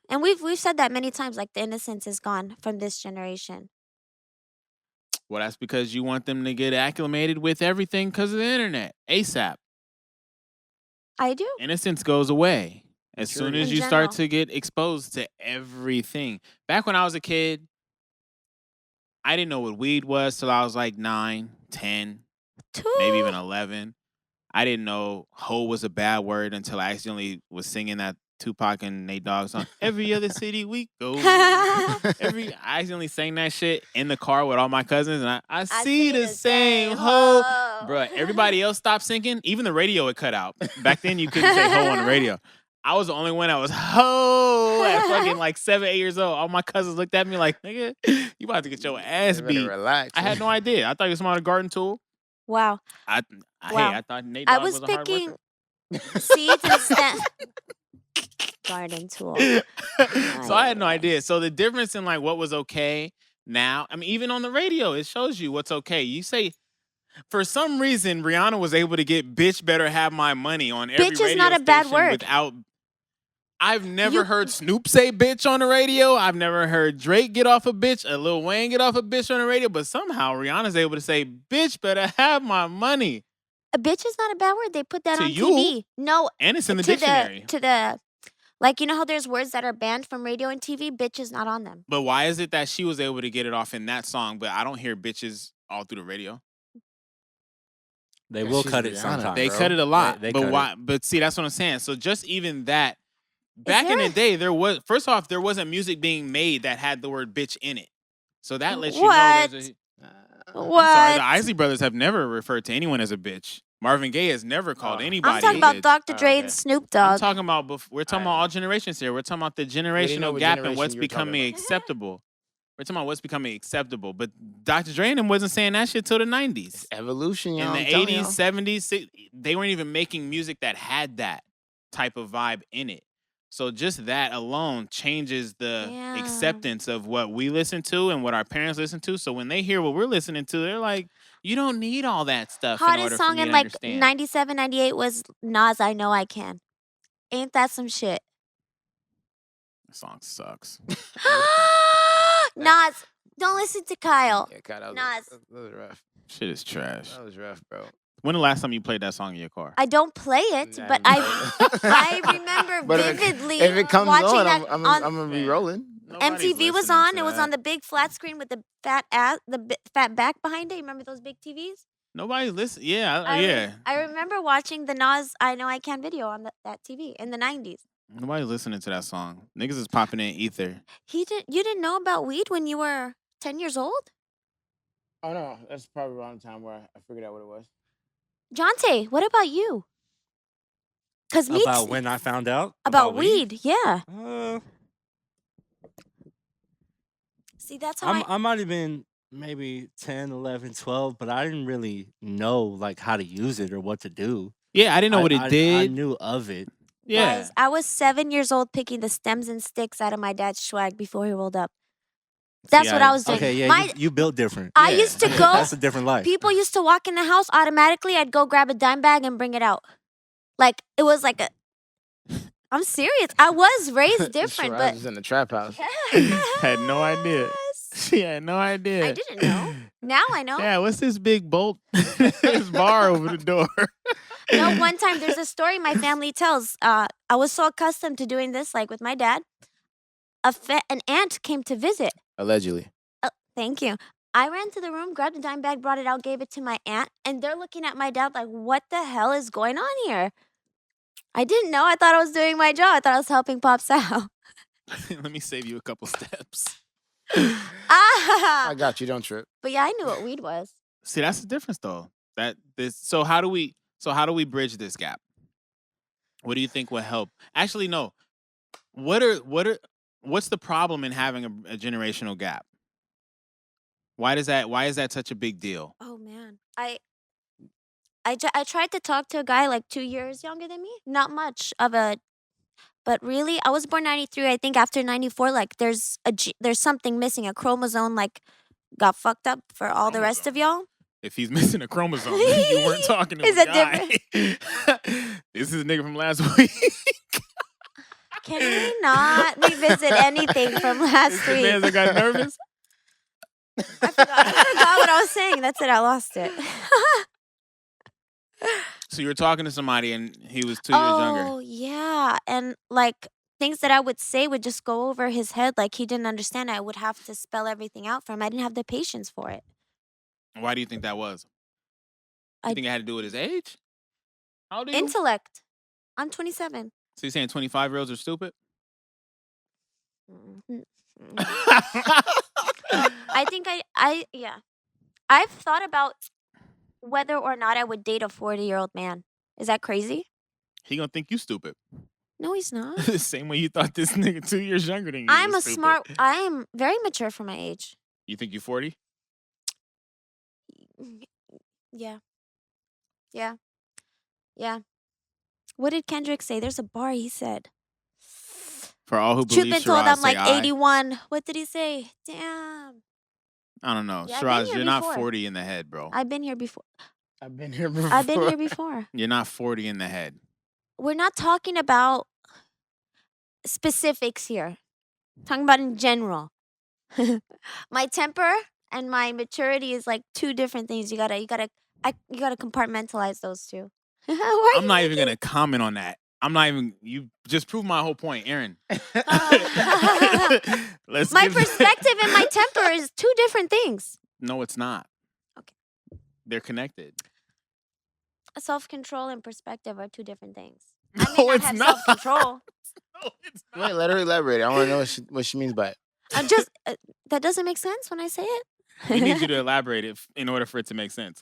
and we've said that many times. Like, the innocence is gone from this generation. Well, that's because you want them to get acclimated with everything because of the internet. ASAP. I do. Innocence goes away as soon Maturity. as In you start general. to get exposed to everything. Back when I was a kid, I didn't know what weed was till I was like 9, 10, maybe even 11. I didn't know "hoe" was a bad word until I accidentally was singing that Tupac and Nate Dogg song. Every other city we go. I accidentally sang that shit in the car with all my cousins, and I see the same hoe. Bruh, everybody else stopped singing. Even the radio would cut out. Back then, you couldn't say hoe on the radio. I was the only one that was hoe at fucking like 7, 8 years old. All my cousins looked at me like, nigga, you about to get your ass You better beat. relax. I had no idea. I thought you was on a garden tool. Wow. Hey, Wow. I thought Nate I Dogg was was a hard picking worker. seeds and stems. Garden tool. So I had no idea. So the difference in like what was okay now, I mean, even on the radio, it shows you what's okay. You say, for some reason, Rihanna was able to get "bitch better have my money" on every Bitch radio is not a bad station word. without. I've never heard Snoop say "bitch" on the radio. I've never heard Drake get off a bitch, Lil Wayne get off a bitch on the radio. But somehow Rihanna's able to say "bitch better have my money," A bitch is not a bad word. They put that To on you? TV. No, and it's in the to dictionary. like, you know how there's words that are banned from radio and TV? Bitch is not on them. But why is it that she was able to get it off in that song, but I don't hear bitches all through the radio? They Yeah, will she's cut it Rihanna, sometimes. They bro. cut it a lot. They but cut why? But see, that's what I'm saying. So just even that, back in there the day, there was, first off, there wasn't music being made that had the word bitch in it. So that lets you know What? there's a. What? I'm sorry, the Isley Brothers have never referred to anyone as a bitch. Marvin Gaye has never called anybody. I'm talking a about bitch. Dr. Dre okay. and Snoop I'm Dogg. talking about we're talking about Alright. all generations here. We're talking about the know generational what gap and generation what's you were talking becoming about. acceptable. We're talking about what's becoming acceptable. But Dr. Dre and them wasn't saying that shit till the 90s. Evolution, y'all. In the I'm telling 80s, y'all. 70s, they weren't even making music that had that type of vibe in it. So just that alone changes the Yeah. acceptance of what we listen to and what our parents listen to. So when they hear what we're listening to, they're like, you don't need all that stuff in order Hottest for song me in to like understand. 97, 98 was Nas, I Know I Can. Ain't that some shit? The song sucks. Nas, don't listen to Kyle. Yeah, God, Nas. that was rough. Shit is trash. That was rough, bro. When the last time you played that song in your car? I don't play it, Nah, but no. I remember But if it- vividly If it comes watching on, that I'm on gonna be rolling. Nobody's MTV was listening on. to It was that. on the big flat screen with the fat ass, fat back behind it. You remember those big TVs? Nobody's listening. Yeah, I I remember watching the Nas "I Know I Can" video on that TV in the 90s. Nobody's listening to that song. Niggas is popping in ether. You didn't know about weed when you were 10 years old? Oh no, that's probably around the time where I figured out what it was. Jonte, what about you? Cause me About t- when I found out about weed, yeah. See, that's how I might have been maybe 10, 11, 12, but I didn't really know like how to use it or what to do. Yeah, I didn't know what it I did. knew of it. Yeah. Guys, I was 7 years old picking the stems and sticks out of my dad's swag before he rolled up. That's See, what I was doing. Okay, yeah, My- you built different. I Yeah. used to go. That's a different life. People used to walk in the house automatically. I'd go grab a dime bag and bring it out. Like it was like a. I'm serious. I was raised different, Sure, I but was in the trap house. Had no idea. Yes. She had no idea. I didn't know. Now I know. Yeah, what's this big bolt? This bar over the door. No, one time there's a story my family tells. I was so accustomed to doing this, like with my dad. An aunt came to visit. Allegedly. Thank you. I ran to the room, grabbed a dime bag, brought it out, gave it to my aunt, and they're looking at my dad like, what the hell is going on here? I didn't know. I thought I was doing my job. I thought I was helping Pops out. Let me save you a couple steps. I Ah, got you. Don't trip. but yeah, I knew what weed was. See, that's the difference though. So how do we bridge this gap? What do you think will help? Actually, no. What's the problem in having a generational gap? Why is that such a big deal? Oh man, I tried to talk to a guy like 2 years younger than me. Not much of a, but really, I was born 93. I think after 94, like there's something missing. A chromosome like got fucked up for all the rest of Chromosome? y'all. If he's missing a chromosome, then you weren't talking to Is a that guy. This is a nigga from last week. Can we not revisit anything from last The week? man that got nervous. I forgot what I was saying. That's it. I lost it. So you were talking to somebody and he was 2 years younger. Oh yeah, and like things that I would say would just go over his head. Like he didn't understand. I would have to spell everything out for him. I didn't have the patience for it. Why do you think that was? You I- think it had to do with his age? How old are you? Intellect. I'm 27. So you're saying 25-year-olds are stupid? Mhm. I think yeah. I've thought about whether or not I would date a 40-year-old man. Is that crazy? He gonna think you stupid. No, he's not. The same way you thought this nigga 2 years younger than you I'm was a stupid. I am very mature for my age. You think you 40? Yeah. Yeah. Yeah. What did Kendrick say? There's a bar he said. For all who Truth believe been told, Shiraz, I'm like say I. 81. What did he say? Damn. I don't know. Yeah, I've been Shiraz, here you're not before. 40 in the head, bro. I've been here before. I've been here before. I've been here before. You're not 40 in the head. We're not talking about specifics here. Talking about in general. My temper and my maturity is like two different things. You gotta compartmentalize those two. Why are I'm you not even making- gonna comment on that. I'm not even. You just proved my whole point, Aaron. Let's. My give- perspective and my temper is two different things. No, it's not. Okay. They're connected. Self-control and perspective are two different things. I may No, not it's have not. self-control. No, it's not. Wait, let her elaborate. I want to know what she means by it. I'm just that doesn't make sense when I say it. We need you to elaborate it in order for it to make sense.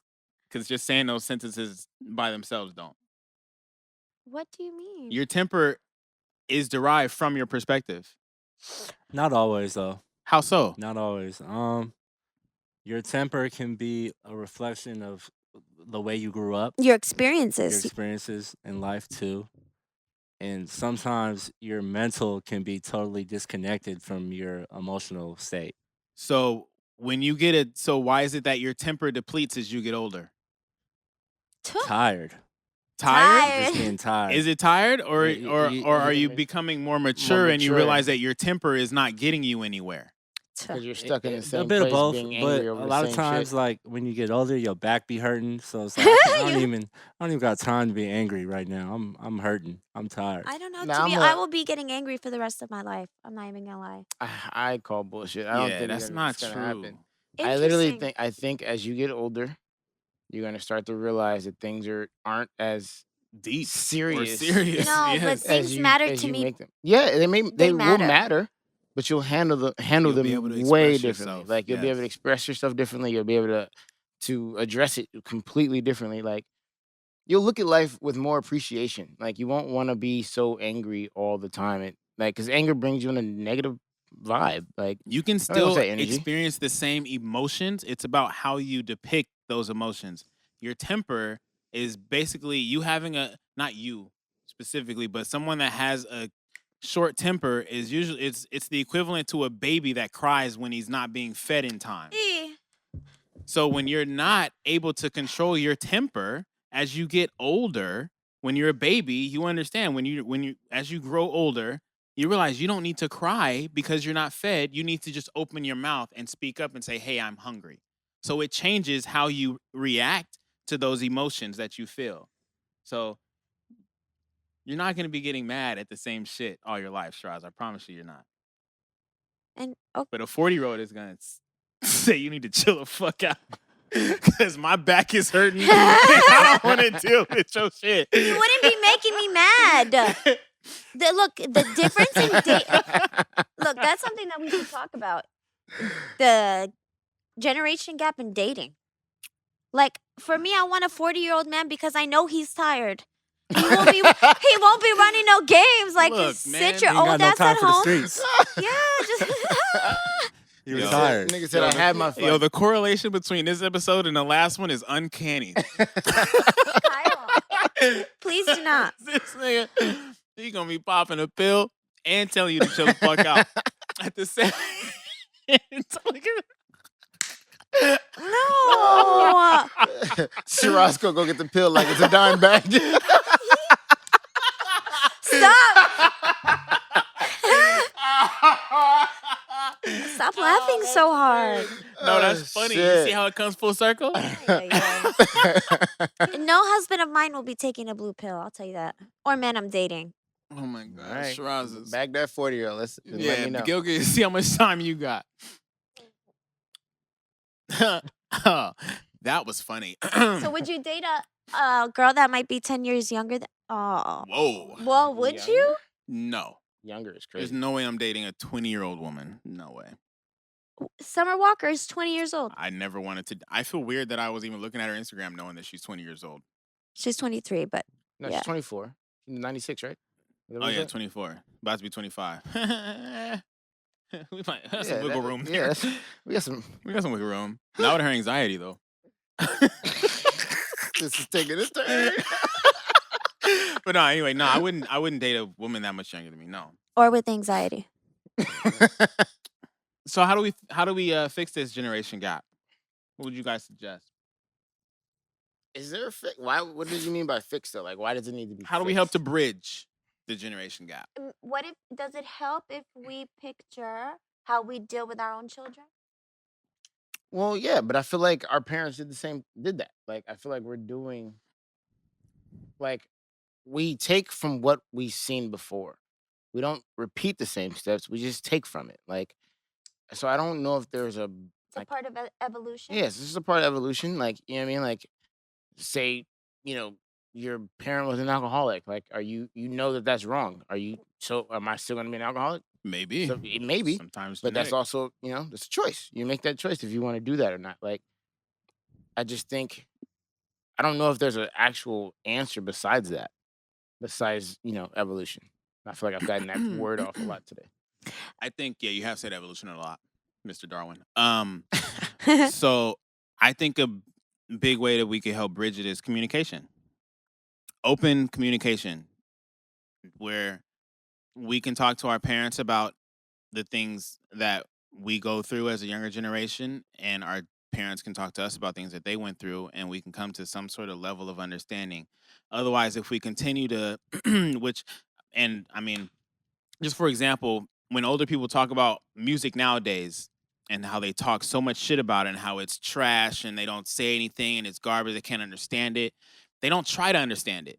Because just saying those sentences by themselves don't. What do you mean? Your temper is derived from your perspective. Not always though. How so? Not always. Your temper can be a reflection of the way you grew up, Your your experiences. experiences in life too. And sometimes your mental can be totally disconnected from your emotional state. So when you get it, so why is it that your temper depletes as you get older? Tired. Tired? Just getting tired. Is it tired, or You- or you- or are you- you becoming more mature and you mature. realize that your temper is not getting you anywhere? Because you're stuck in the same a bit place, of both, being but angry a over the lot of same times, shit. like when you get older, your back be hurting. So it's like I don't even got time to be angry right now. I'm hurting. I'm tired. I don't know. Nah, I will be getting angry for the rest of my life. I'm not even gonna lie. I call bullshit. I don't Yeah, think that's not it's gonna true. happen. I literally Interesting. think as you get older, you're gonna start to realize that things aren't as Deep serious. or serious. No, but yes. things matter as to you me. make them. Yeah, they will matter. matter, but you'll handle You'll them be able to way express differently. yourself, Like you'll be able to yes. express yourself differently. You'll be able to address it completely differently. Like you'll look at life with more appreciation. Like you won't want to be so angry all the time. Because anger brings you in a negative vibe. Like You can don't know what's still that energy. experience the same emotions. It's about how you depict those emotions. Your temper is basically you having not you specifically, but someone that has a short temper is usually it's the equivalent to a baby that cries when he's not being fed in time. So when you're not able to control your temper as you get older, when you're a baby, you understand when you as you grow older, you realize you don't need to cry because you're not fed. You need to just open your mouth and speak up and say, "Hey, I'm hungry." So it changes how you react to those emotions that you feel. So you're not going to be getting mad at the same shit all your life, Shiraz. I promise you, you're not. And But a 40-year-old is going to say you need to chill the fuck out because my back is hurting. I don't want to deal with your shit. you wouldn't be making me mad. The difference in look, that's something that we should talk about. the generation gap in dating. Like, for me, I want a 40-year-old man because I know he's tired. He won't be running no games. Like, Look, just man, sit your Ain't got old no ass time at for the home. streets. Yeah, just He Yo. retired. Nigga said I had my fun. Yo, the correlation between this episode and the last one is uncanny. Kyle, please do not. This nigga, he gonna be popping a pill and telling you to chill the fuck out at the same. No. Shiraz go get the pill like it's a dime bag. Stop. Stop laughing so hard. No, that's funny. You shit. see how it comes full circle? No husband of mine will be taking a blue pill, I'll tell you that. Or man I'm dating. Oh my god, All right. Shiraz is. Bag that 40-year-old. Let me Yeah, know. Gilgit, see how much time you got. That was funny. So would you date a girl that might be 10 years younger than Whoa. Well, would you? No. Younger is There's crazy. no way I'm dating a 20-year-old woman. No way. Summer Walker is 20 years old. I never wanted to. I feel weird that I was even looking at her Instagram knowing that she's 20 years old. She's 23, but No, yeah. she's 24. She's 96, right? Is that Oh, what you yeah, said? 24. About to be 25. We might have some Yeah, wiggle that- room yeah, there. that's- we got some. We got some wiggle room. Not with her anxiety, though. This is taking its turn. But no, anyway, no, I wouldn't date a woman that much younger than me. No. Or with anxiety. So how do we fix this generation gap? What would you guys suggest? Is there a fix? Why? What did you mean by fix though? Like, why does it need to be? How do we help to fixed? bridge the generation gap? What if does it help if we picture how we deal with our own children? Well, yeah, but I feel like our parents did that. Like, I feel like we're doing, like, we take from what we've seen before. We don't repeat the same steps. We just take from it. Like, so I don't know if there's a It's a like, part of evolution. yes, this is a part of evolution. Like, you know what I mean? Like, say, your parent was an alcoholic. Like, are you know that that's wrong? So am I still gonna be an alcoholic? Maybe. So it may be, Sometimes but that's genetic. also, that's a choice. You make that choice if you want to do that or not. Like, I just think, I don't know if there's an actual answer besides that, evolution. I feel like I've gotten that word off a lot today. I think, yeah, you have said evolution a lot, Mr. Darwin. So I think a big way that we can help bridge it is communication. Open communication, where we can talk to our parents about the things that we go through as a younger generation, and our parents can talk to us about things that they went through, and we can come to some sort of level of understanding. Otherwise, if we continue to, just for example, when older people talk about music nowadays and how they talk so much shit about it and how it's trash and they don't say anything and it's garbage, they can't understand it, they don't try to understand it.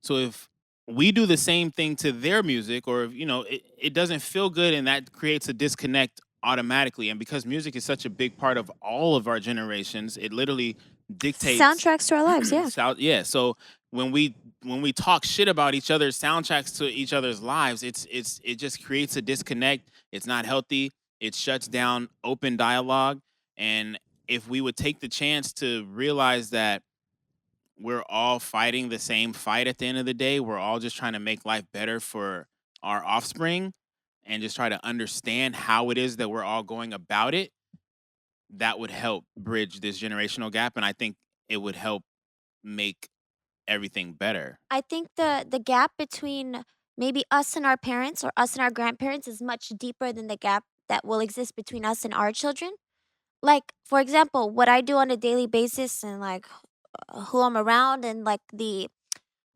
So if we do the same thing to their music, or it doesn't feel good, and that creates a disconnect automatically. And because music is such a big part of all of our generations, it literally dictates Soundtracks to our lives, yeah. yeah. So when we talk shit about each other's soundtracks to each other's lives, it just creates a disconnect. It's not healthy. It shuts down open dialogue. And if we would take the chance to realize that we're all fighting the same fight at the end of the day, we're all just trying to make life better for our offspring, and just try to understand how it is that we're all going about it, that would help bridge this generational gap. And I think it would help make everything better. I think the gap between maybe us and our parents or us and our grandparents is much deeper than the gap that will exist between us and our children. Like, for example, what I do on a daily basis and like who I'm around and like the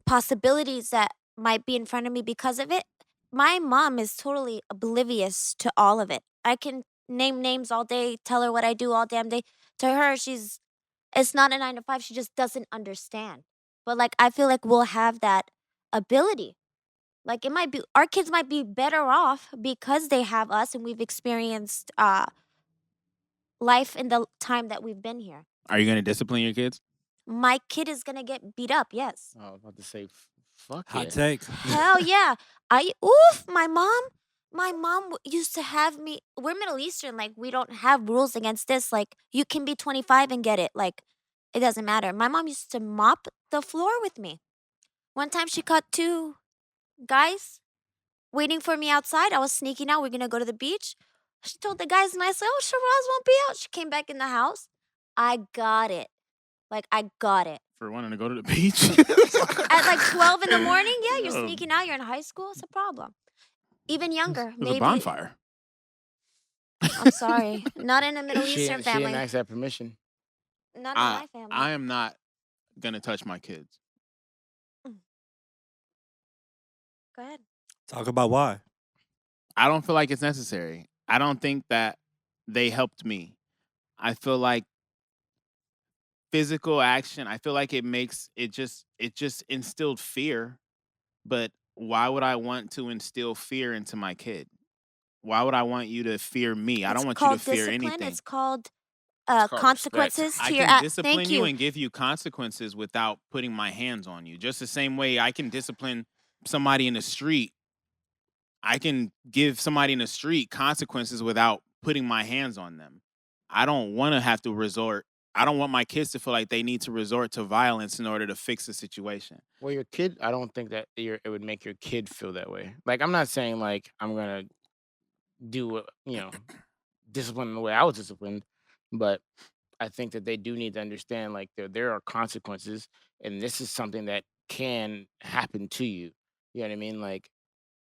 possibilities that might be in front of me because of it. My mom is totally oblivious to all of it. I can name names all day, tell her what I do all damn day. To her, it's not a 9 to 5. She just doesn't understand. But like, I feel like we'll have that ability. Like, it might be, our kids might be better off because they have us and we've experienced life in the time that we've been here. Are you going to discipline your kids? My kid is gonna get beat up, yes. I was about to say, fuck Hot yeah. take. Hell yeah. My mom, My mom used to have me. We're Middle Eastern, like we don't have rules against this. Like you can be 25 and get it. Like it doesn't matter. My mom used to mop the floor with me. One time she caught two guys waiting for me outside. I was sneaking out. We're gonna go to the beach. She told the guys nicely, "Oh, Shiraz won't be out." She came back in the house. I got it. Like I got it. For wanting to go to the beach. At like 12 in the morning, yeah, you're Oh. sneaking out. You're in high school. It's a problem. Even younger, It was maybe. a bonfire. I'm sorry, not in a Middle She Eastern didn't family. ask that permission. Not in my family. I am not gonna touch my kids. Go ahead. Talk about why. I don't feel like it's necessary. I don't think that they helped me. I feel like physical action, I feel like it just instilled fear. But why would I want to instill fear into my kid? Why would I want you to fear me? I It's don't want you to called fear discipline. anything. It's called called consequences I to your can act. discipline Thank you you. and give you consequences without putting my hands on you. Just the same way I can discipline somebody in the street. I can give somebody in the street consequences without putting my hands on them. I don't want to have to resort. I don't want my kids to feel like they need to resort to violence in order to fix the situation. Well, your kid, I don't think that it would make your kid feel that way. Like, I'm not saying like I'm gonna do discipline the way I was disciplined, but I think that they do need to understand like there are consequences, and this is something that can happen to you. You know what I mean? Like,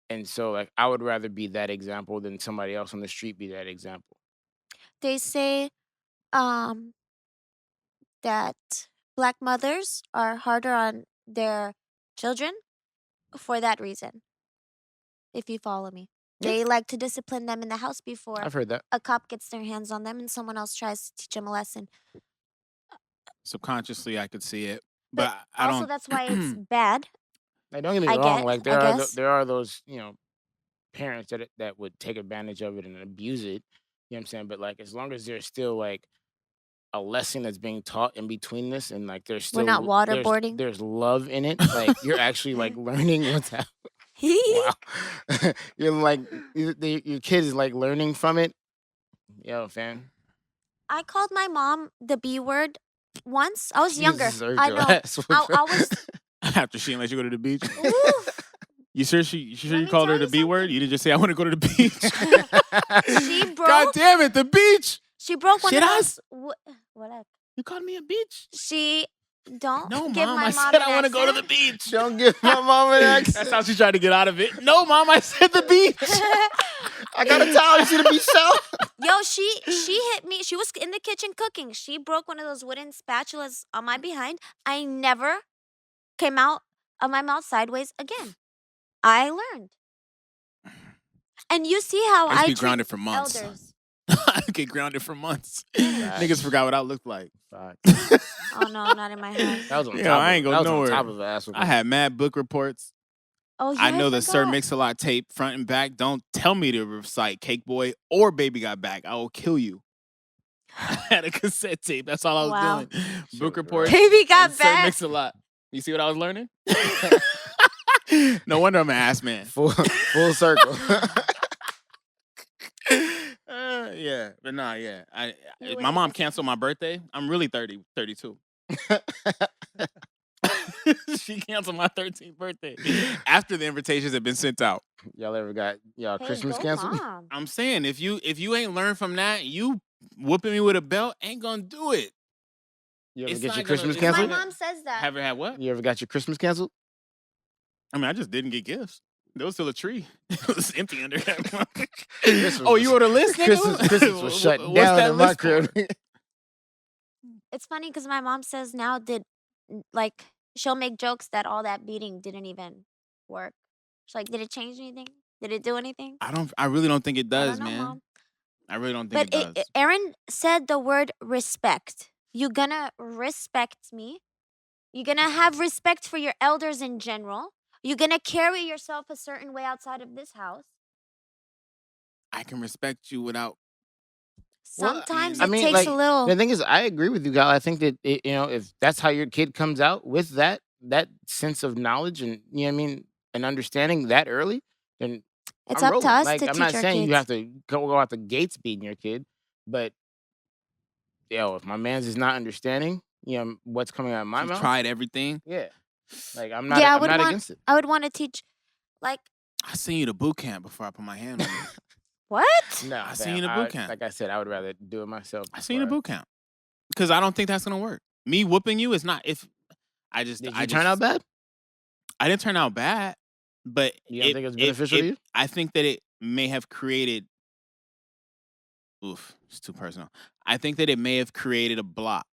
and so like I would rather be that example than somebody else on the street be that example. They say um, that black mothers are harder on their children for that reason. If you follow me, Yeah. they like to discipline them in the house before I've heard that. a cop gets their hands on them and someone else tries to teach them a lesson. Subconsciously, I could see it, But but I also, don't. that's why it's bad. Like, don't get me I wrong. get. Like I guess. there are those parents that would take advantage of it and abuse it. You know what I'm saying? But like as long as there's still like a lesson that's being taught in between this, and like there's We're still not waterboarding. there's love in it. Like you're actually like learning what's happening. Wow, you're like your kid is like learning from it. Yo, fam. I called my mom the B word once. I was She younger. deserved I your know. ass whooped. I was. After she didn't let you go to the beach. Oof. You sure Let you me called her tell the you B word? something. You didn't just say I want to go to the beach. She God broke. damn it, the beach. She broke one of Shiraz? those. What? You called me a beach? She don't No, give Mom. my I mom said an I want to go to the accent. beach. Don't give my mom an That's accent. how she tried to get out of it. No, Mom, I said the beach. I got a towel. You see the beach towel? Yo, she hit me. She was in the kitchen cooking. She broke one of those wooden spatulas on my behind. I never came out of my mouth sideways again. I learned. And you see how I used to I be treat grounded for months. elders. I get grounded for months. Niggas forgot what I looked like. Facts. Oh no, not in my house. That was on Yeah, top. I ain't That go was on nowhere. top of the ass. I had mad book reports. Oh yeah, I know the forgot. 𝗧𝗵𝗲 tape front and back. Don't tell me to recite Cake Boy or Baby Got Back. I will kill you. I had a cassette tape. That's all I was Wow. doing. Shit Book was reports. rough. Baby got and back. 𝗧𝗵𝗲. You see what I was learning? No wonder I'm an ass man. Full circle. Yeah, but nah, yeah. You My ain't mom listen. canceled my birthday. I'm really 32. She canceled my 13th birthday after the invitations had been sent out. Y'all ever got y'all Hey, Christmas go canceled? mom. I'm saying if you ain't learned from that, you whooping me with a belt ain't gonna do it. You ever It's get not your gonna- Christmas it's My not canceled? gonna- mom says that. Haven't had what? You ever got your Christmas canceled? I mean, I just didn't get gifts. There was still a tree. It was empty under that. Christmas Oh, you was- wrote a list, nigga? Christmas was shut What's down that in my list for? crib. It's funny because my mom says now like she'll make jokes that all that beating didn't even work. She's like, did it change anything? Did it do anything? I really don't think it I does, don't know, man. mom. I really don't think But it does. Aaron said the word respect. You gonna respect me. You're gonna have respect for your elders in general. You're gonna carry yourself a certain way outside of this house. I can respect you without. Well, Sometimes I it mean, takes like, a little. The thing is, I agree with you, Gal. I think that if that's how your kid comes out with that sense of knowledge and you know what I mean, and understanding that early, then It's I'm up to rolling. us Like, to I'm teach not our saying you kids. have to go out the gates beating your kid, but yo, if my man's is not understanding, what's coming out of my You've mouth, tried everything. yeah, like I'm Yeah, not against it. I would want to teach, like, I seen you to boot camp before I put my hand on you. what? No, I seen fam. you to boot camp. Like I said, I would rather do it myself. I seen you to boot camp because I don't think that's gonna work. Me whooping you is not. If I just, Did I you just, turn out bad? I didn't turn out bad, but You don't think it's beneficial to you? I think that it may have created. Oof, it's too personal. I think that it may have created a block.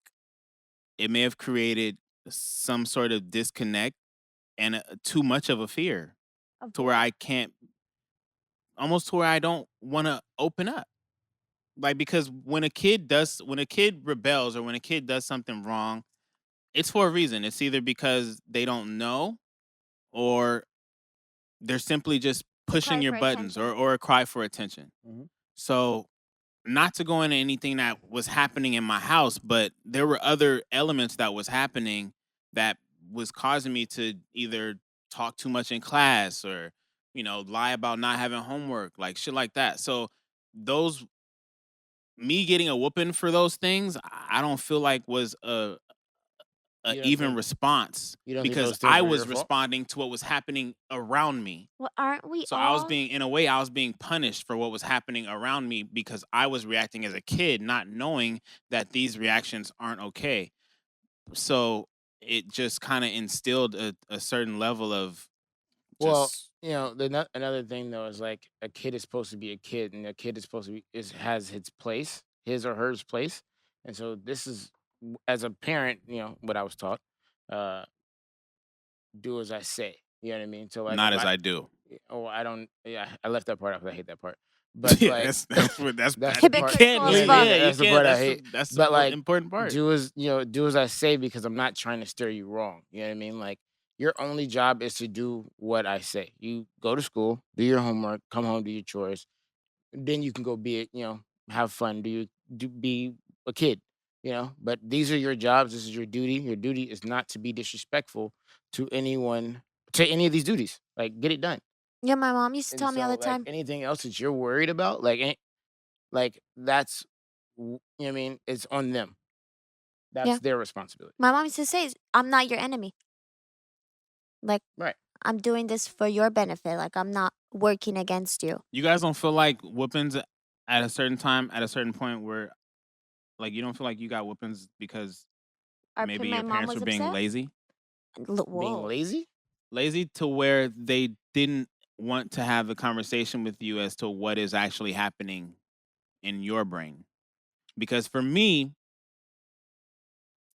It may have created some sort of disconnect and too much of a fear Of to where what? I can't, almost to where I don't want to open up. Like, because when a kid rebels or when a kid does something wrong, it's for a reason. It's either because they don't know or they're simply just To pushing cry your for buttons attention. or a cry for attention. Mhm. So, not to go into anything that was happening in my house, but there were other elements that was happening that was causing me to either talk too much in class or, lie about not having homework, like shit like that. So those me getting a whooping for those things, I don't feel like was a You don't even think response you don't think because those things I were your was fault? responding to what was happening around me. Well, aren't we So all? in a way, I was being punished for what was happening around me because I was reacting as a kid, not knowing that these reactions aren't okay. So it just kind of instilled a certain level of Well, just another thing though is like a kid is supposed to be a kid, and a kid is supposed to be has its place, his or hers place, and so this is as a parent, what I was taught. Uh, do as I say. You know what I mean? So like not if as I I do. I don't, yeah, I left that part out 'cause I hate that part. But Yeah, like that's what that's the you part. can't Hypocritical as leave. fuck. Yeah, you That's the can't. part I hate. That's the But most like important part. do as I say because I'm not trying to steer you wrong. You know what I mean? Like your only job is to do what I say. You go to school, do your homework, come home, do your chores. Then you can go be it, have fun, be a kid, But these are your jobs, this is your duty. Your duty is not to be disrespectful to anyone, to any of these duties. Like get it done. Yeah, my mom used to And tell me all so the like time. anything else that you're worried about, like that's you know what I mean, it's on them. Yeah, That's their responsibility. my mom used to say, "I'm not your enemy. Like, Right. I'm doing this for your benefit. Like, I'm not working against you." You guys don't feel like whoopings at a certain time, at a certain point where, like, you don't feel like you got whoopings because maybe My your mom parents was were being upset. lazy? Being Whoa. lazy? Lazy to where they didn't want to have a conversation with you as to what is actually happening in your brain. Because for me,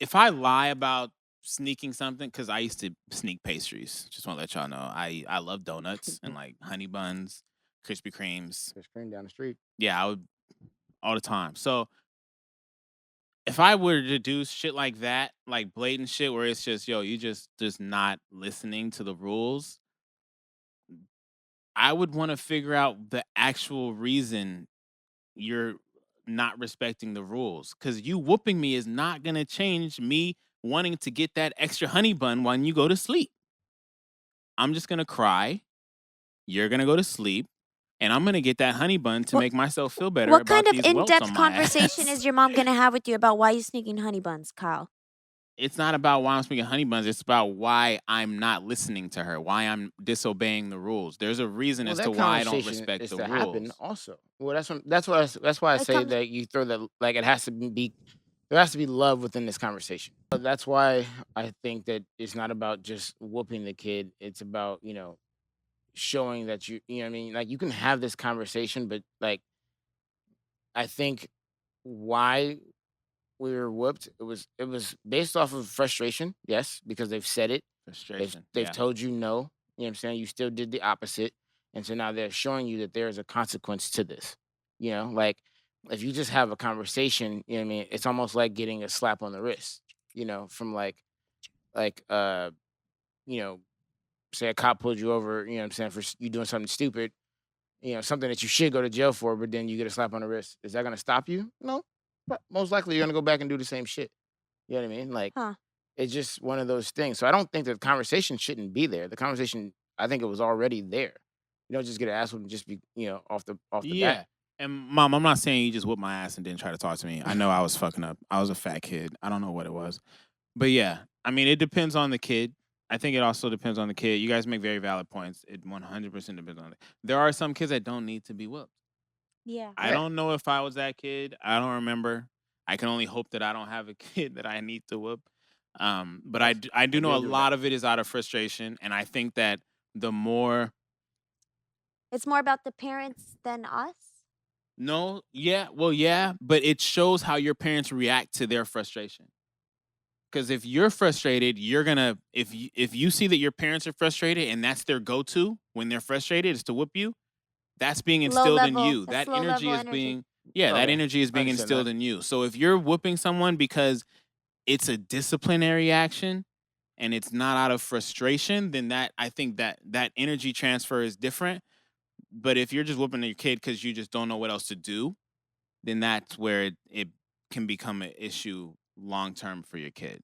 if I lie about sneaking something, because I used to sneak pastries, just want to let y'all know, I love donuts and like honey buns, Krispy Kremes. There's cream down the street. Yeah, I would all the time. So if I were to do shit like that, like blatant shit where it's just, yo, you just not listening to the rules, I would want to figure out the actual reason you're not respecting the rules. Cause you whooping me is not gonna change me wanting to get that extra honey bun when you go to sleep. I'm just gonna cry. You're gonna go to sleep. And I'm gonna get that honey bun to What make myself feel better what kind about of these welts in-depth on my conversation ass. is your mom gonna have with you about why you sneaking honey buns, Kyle? It's not about why I'm speaking honey buns. It's about why I'm not listening to her, why I'm disobeying the rules. There's a reason Well, as to that why I don't conversation respect is the to happen rules. also. Well, that's why I It say comes. that you throw the like it has to be there has to be love within this conversation. That's why I think that it's not about just whooping the kid. It's about, showing that you know what I mean? Like you can have this conversation, but like I think why we were whooped, it was based off of frustration, yes, because they've said it. They've Frustration. they've Yeah. told you no. You know what I'm saying? You still did the opposite. And so now they're showing you that there is a consequence to this. Like if you just have a conversation, you know what I mean? It's almost like getting a slap on the wrist, from like you know, say a cop pulled you over, you know what I'm saying, for you doing something stupid, something that you should go to jail for, but then you get a slap on the wrist. Is that gonna stop you? No. But most likely you're gonna go back and do the same shit. You know what I mean? Like Huh. it's just one of those things. So I don't think the conversation shouldn't be there. The conversation, I think it was already there. You don't just get an ass whooping just be off the bat. Yeah. And mom, I'm not saying you just whooped my ass and didn't try to talk to me. I know I was fucking up. I was a fat kid. I don't know what it was. But yeah, I mean, it depends on the kid. I think it also depends on the kid. You guys make very valid points. It 100% depends on it. There are some kids that don't need to be whooped. Yeah. I Yeah. don't know if I was that kid. I don't remember. I can only hope that I don't have a kid that I need to whoop. But I Yes, do, I do know a agree with lot that. of it is out of frustration. And I think that the more, It's more about the parents than us. no, yeah, well, yeah, but it shows how your parents react to their frustration. Because if you're frustrated, you're gonna if you see that your parents are frustrated and that's their go-to when they're frustrated is to whoop you, that's being Low instilled in level. you. That's That low energy level is energy. being yeah, that Okay, energy is I being understand instilled that. in you. So if you're whooping someone because it's a disciplinary action and it's not out of frustration, then that I think that energy transfer is different. But if you're just whooping your kid because you just don't know what else to do, then that's where it can become an issue long term for your kid.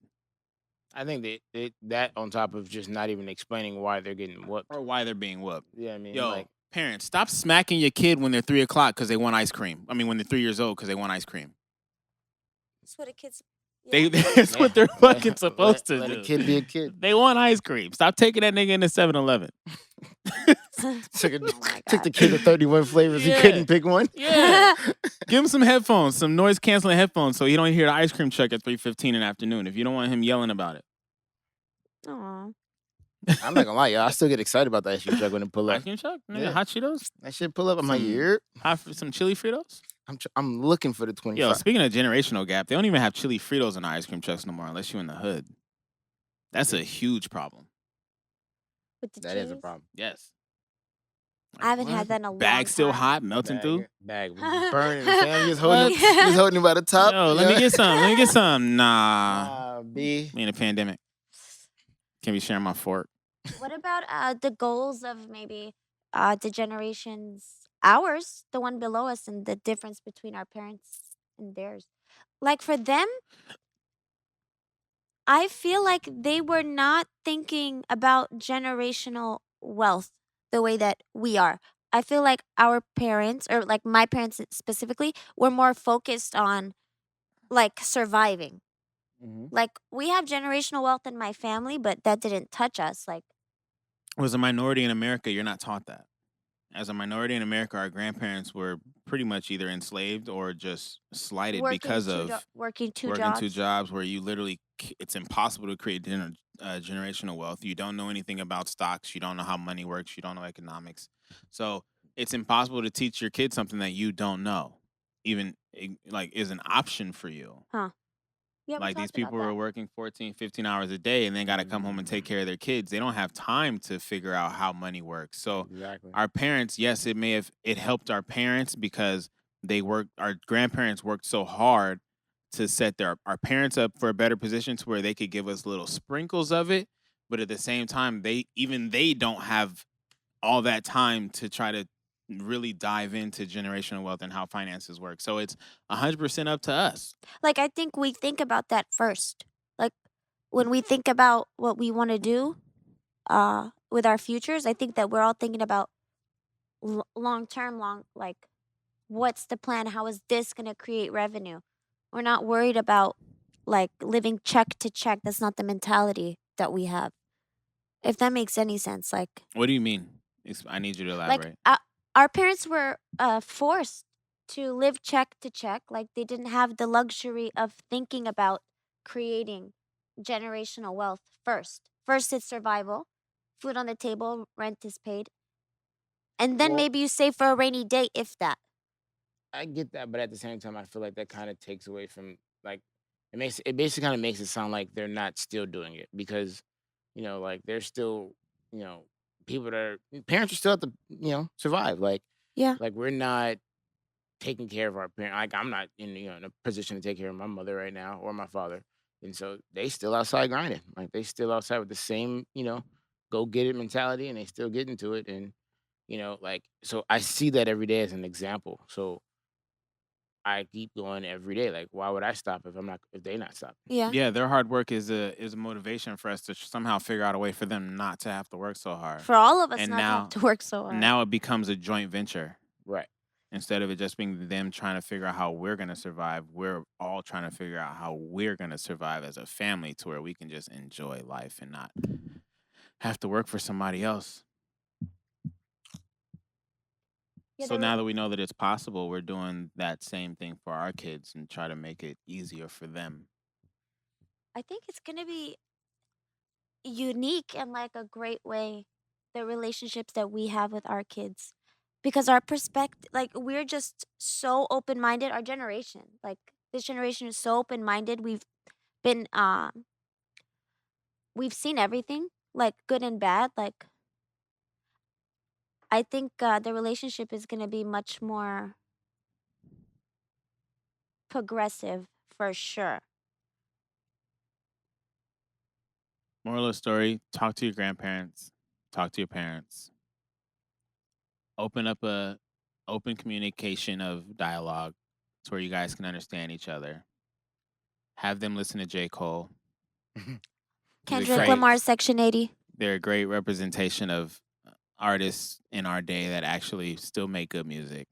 I think that on top of just not even explaining why they're getting whooped. Or why they're being whooped. Yeah, I mean, Yo, like, parents, stop smacking your kid when they're 3 o'clock because they want ice cream. I mean, when they're 3 years old because they want ice cream. That's what a kid's. They Yeah. that's what they're fucking supposed to let a do. kid be a kid. They want ice cream. Stop taking that nigga into 7-Eleven. Took Oh my took the God. kid to 31 flavors. Yeah. He couldn't pick one. Yeah. Give him some headphones, some noise canceling headphones, so he don't hear the ice cream truck at 3:15 in the afternoon. If you don't want him yelling about it. Aw. I'm not gonna lie, y'all. I still get excited about the ice cream truck when it pull Ice up. cream truck, nigga, Yeah. hot Cheetos, That shit pull up. I'm like, Some- yeah. some chili Fritos. I'm looking for the 25. Yo, speaking of generational gap, they don't even have chili Fritos in the ice cream trucks no more unless you're in the hood. That's a huge problem. With the That is a cheese? problem. Yes. I haven't had what? that in a long Bag still time. hot, melting through. Bag burning. Fam, just holding, What? just holding him by the top. Yo, let me get some. Let me get some. Nah. B. We in a pandemic. Can't be sharing my fork. What about the goals of maybe the generations, ours, the one below us, and the difference between our parents and theirs? Like for them, I feel like they were not thinking about generational wealth the way that we are. I feel like our parents, or like my parents specifically, were more focused on like surviving. Like we have generational wealth in my family, but that didn't touch us. Like, As a minority in America, you're not taught that. As a minority in America, our grandparents were pretty much either enslaved or just slighted because of working two working jobs. two jobs where you literally it's impossible to create generational wealth. You don't know anything about stocks. You don't know how money works. You don't know economics. So it's impossible to teach your kids something that you don't know, even like is an option for you. Huh. Yeah, we Like these talked about people were that. working 14, 15 hours a day and then got to come home and take care of their kids. They don't have time to figure out how money works. So Exactly. our parents, yes, it helped our parents because our grandparents worked so hard to set our parents up for a better position to where they could give us little sprinkles of it. But at the same time, they don't have all that time to try to really dive into generational wealth and how finances work. So it's 100% up to us. Like, I think we think about that first. Like, when we think about what we want to do with our futures, I think that we're all thinking about long term, like, what's the plan? How is this going to create revenue? We're not worried about like living check to check. That's not the mentality that we have. If that makes any sense. Like, What do you mean? I need you to like elaborate. our parents were forced to live check to check. Like, they didn't have the luxury of thinking about creating generational wealth first. First, it's survival, food on the table, rent is paid, and then Well, maybe you save for a rainy day, if that. I get that, but at the same time, I feel like that kind of takes away from like it basically kind of makes it sound like they're not still doing it because like they're still people that are parents are still have to survive Yeah. like we're not taking care of our parents. Like I'm not in a position to take care of my mother right now or my father, and so they still outside grinding. Like they still outside with the same go get it mentality, and they still get into it. And like so I see that every day as an example. So I keep going every day. Like, why would I stop if they're not stopping? Yeah. Yeah, their hard work is a motivation for us to somehow figure out a way for them not to have to work so hard. For all of us And not to have to work so hard. now it becomes a joint venture. Right. Instead of it just being them trying to figure out how we're going to survive, we're all trying to figure out how we're going to survive as a family to where we can just enjoy life and not have to work for somebody else. Yeah, So now that we know that it's possible, we're doing that same thing for our kids and try to make it easier for them. I think it's gonna be unique and like a great way, the relationships that we have with our kids. Because our perspective, like we're just so open-minded, our generation, like this generation is so open-minded. We've been we've seen everything, like good and bad. Like I think the relationship is gonna be much more progressive for sure. Moral of the story, talk to your grandparents, talk to your parents. Open up a open communication of dialogue to where you guys can understand each other. Have them listen to J. Cole. Kendrick great. Lamar's Section 80. They're a great representation of artists in our day that actually still make good music.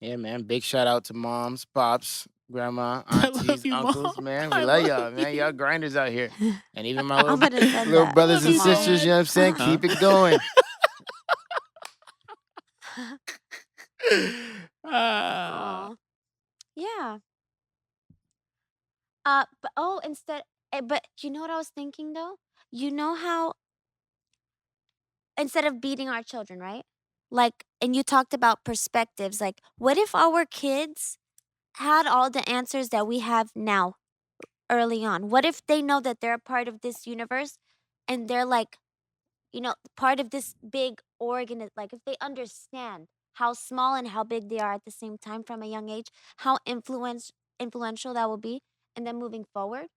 Yeah, man. Big shout out to moms, pops, grandma, I love aunties, you, uncles, Mom. man. We I love love y'all, man. you. Y'all grinders out here. And even my I would've said little that. brothers Love and you, sisters, you know what I'm saying? Huh? Keep it going. Ah. Aw. Yeah. But you know what I was thinking though? You know how instead of beating our children, right? Like, and you talked about perspectives. Like, what if our kids had all the answers that we have now early on? What if they know that they're a part of this universe and they're like, part of this big organism? Like, if they understand how small and how big they are at the same time from a young age, how influential that will be, and then moving forward.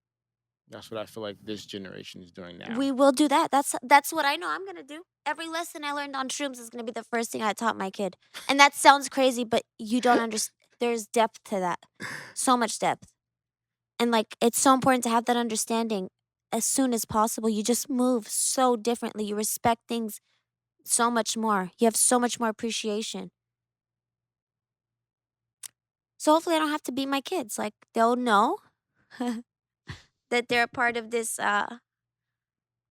That's what I feel like this generation is doing now. We will do that. That's what I know I'm gonna do. Every lesson I learned on shrooms is gonna be the first thing I taught my kid. And that sounds crazy, but you don't understand. There's depth to that, so much depth, and like it's so important to have that understanding as soon as possible. You just move so differently. You respect things so much more. You have so much more appreciation. So hopefully I don't have to beat my kids. Like they'll know that they're a part of this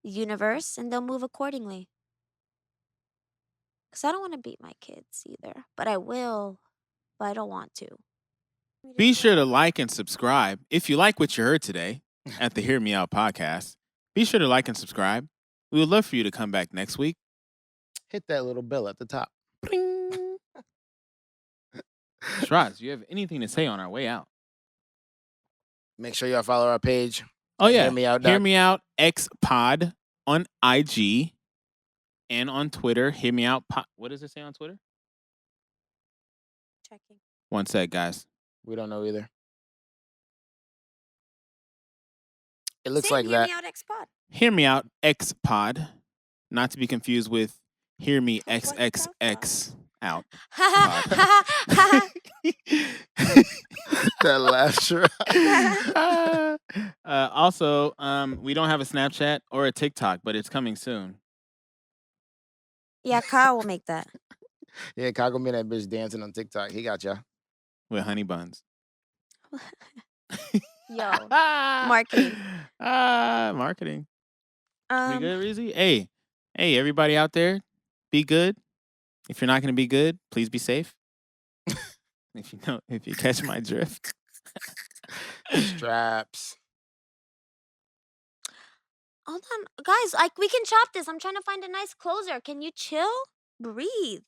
universe and they'll move accordingly. Because I don't want to beat my kids either. But I will. But I don't want to. Be sure to like and subscribe. If you like what you heard today at the Hear Me Out podcast, be sure to like and subscribe. We would love for you to come back next week. Hit that little bell at the top. Bring. Shraz, do you have anything to say on our way out? Make sure y'all follow our page. Oh, yeah. Hear Me Out. Hear Me Out 𝗧𝗵𝗲 on IG and on Twitter. Hear Me Out. What does it say on Twitter? Checking. One sec, guys. We don't know either. It looks Same, like Hear that. Me Out 𝗧𝗵𝗲. Hear Me Out 𝗧𝗵𝗲, not to be confused with Hear Me What's XXX out. That last try. Also, we don't have a Snapchat or a TikTok, but it's coming soon. Yeah, Kyle will make that. Yeah, Kyle gonna be that bitch dancing on TikTok. He got y'all. With honey buns. Yo, marketing. Marketing. We good, Reezy? Hey, everybody out there, be good. If you're not gonna be good, please be safe. If you catch my drift. Straps. Hold on, guys. Like we can chop this. I'm trying to find a nice closer. Can you chill? Breathe.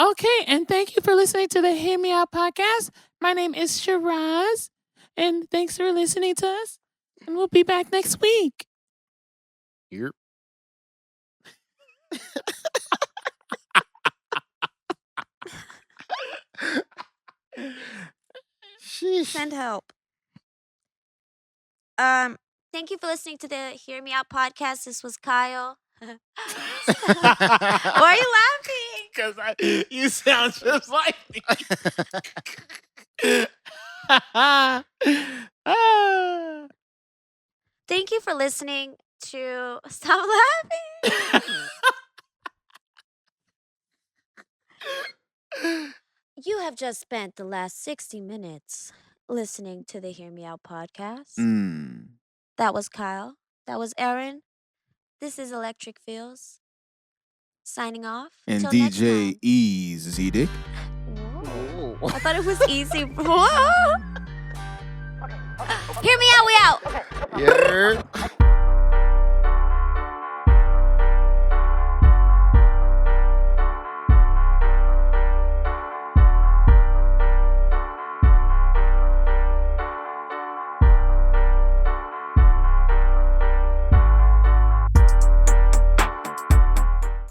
Okay, and thank you for listening to the Hear Me Out podcast. My name is Shiraz, and thanks for listening to us. And we'll be back next week. Yep. Sheesh. Send help. Thank you for listening to the Hear Me Out podcast. This was Kyle. Why are you laughing? because you sound just like me. Ah. Thank you for listening to Stop Laughing. You have just spent the last 60 minutes listening to the Hear Me Out podcast. That was Kyle. That was Aaron. This is Electric Feels. Signing off. And Till next DJ time. 𝗧𝗵𝗲 Whoa. I thought it was easy. Whoa. Hear me out. We out. Yeah.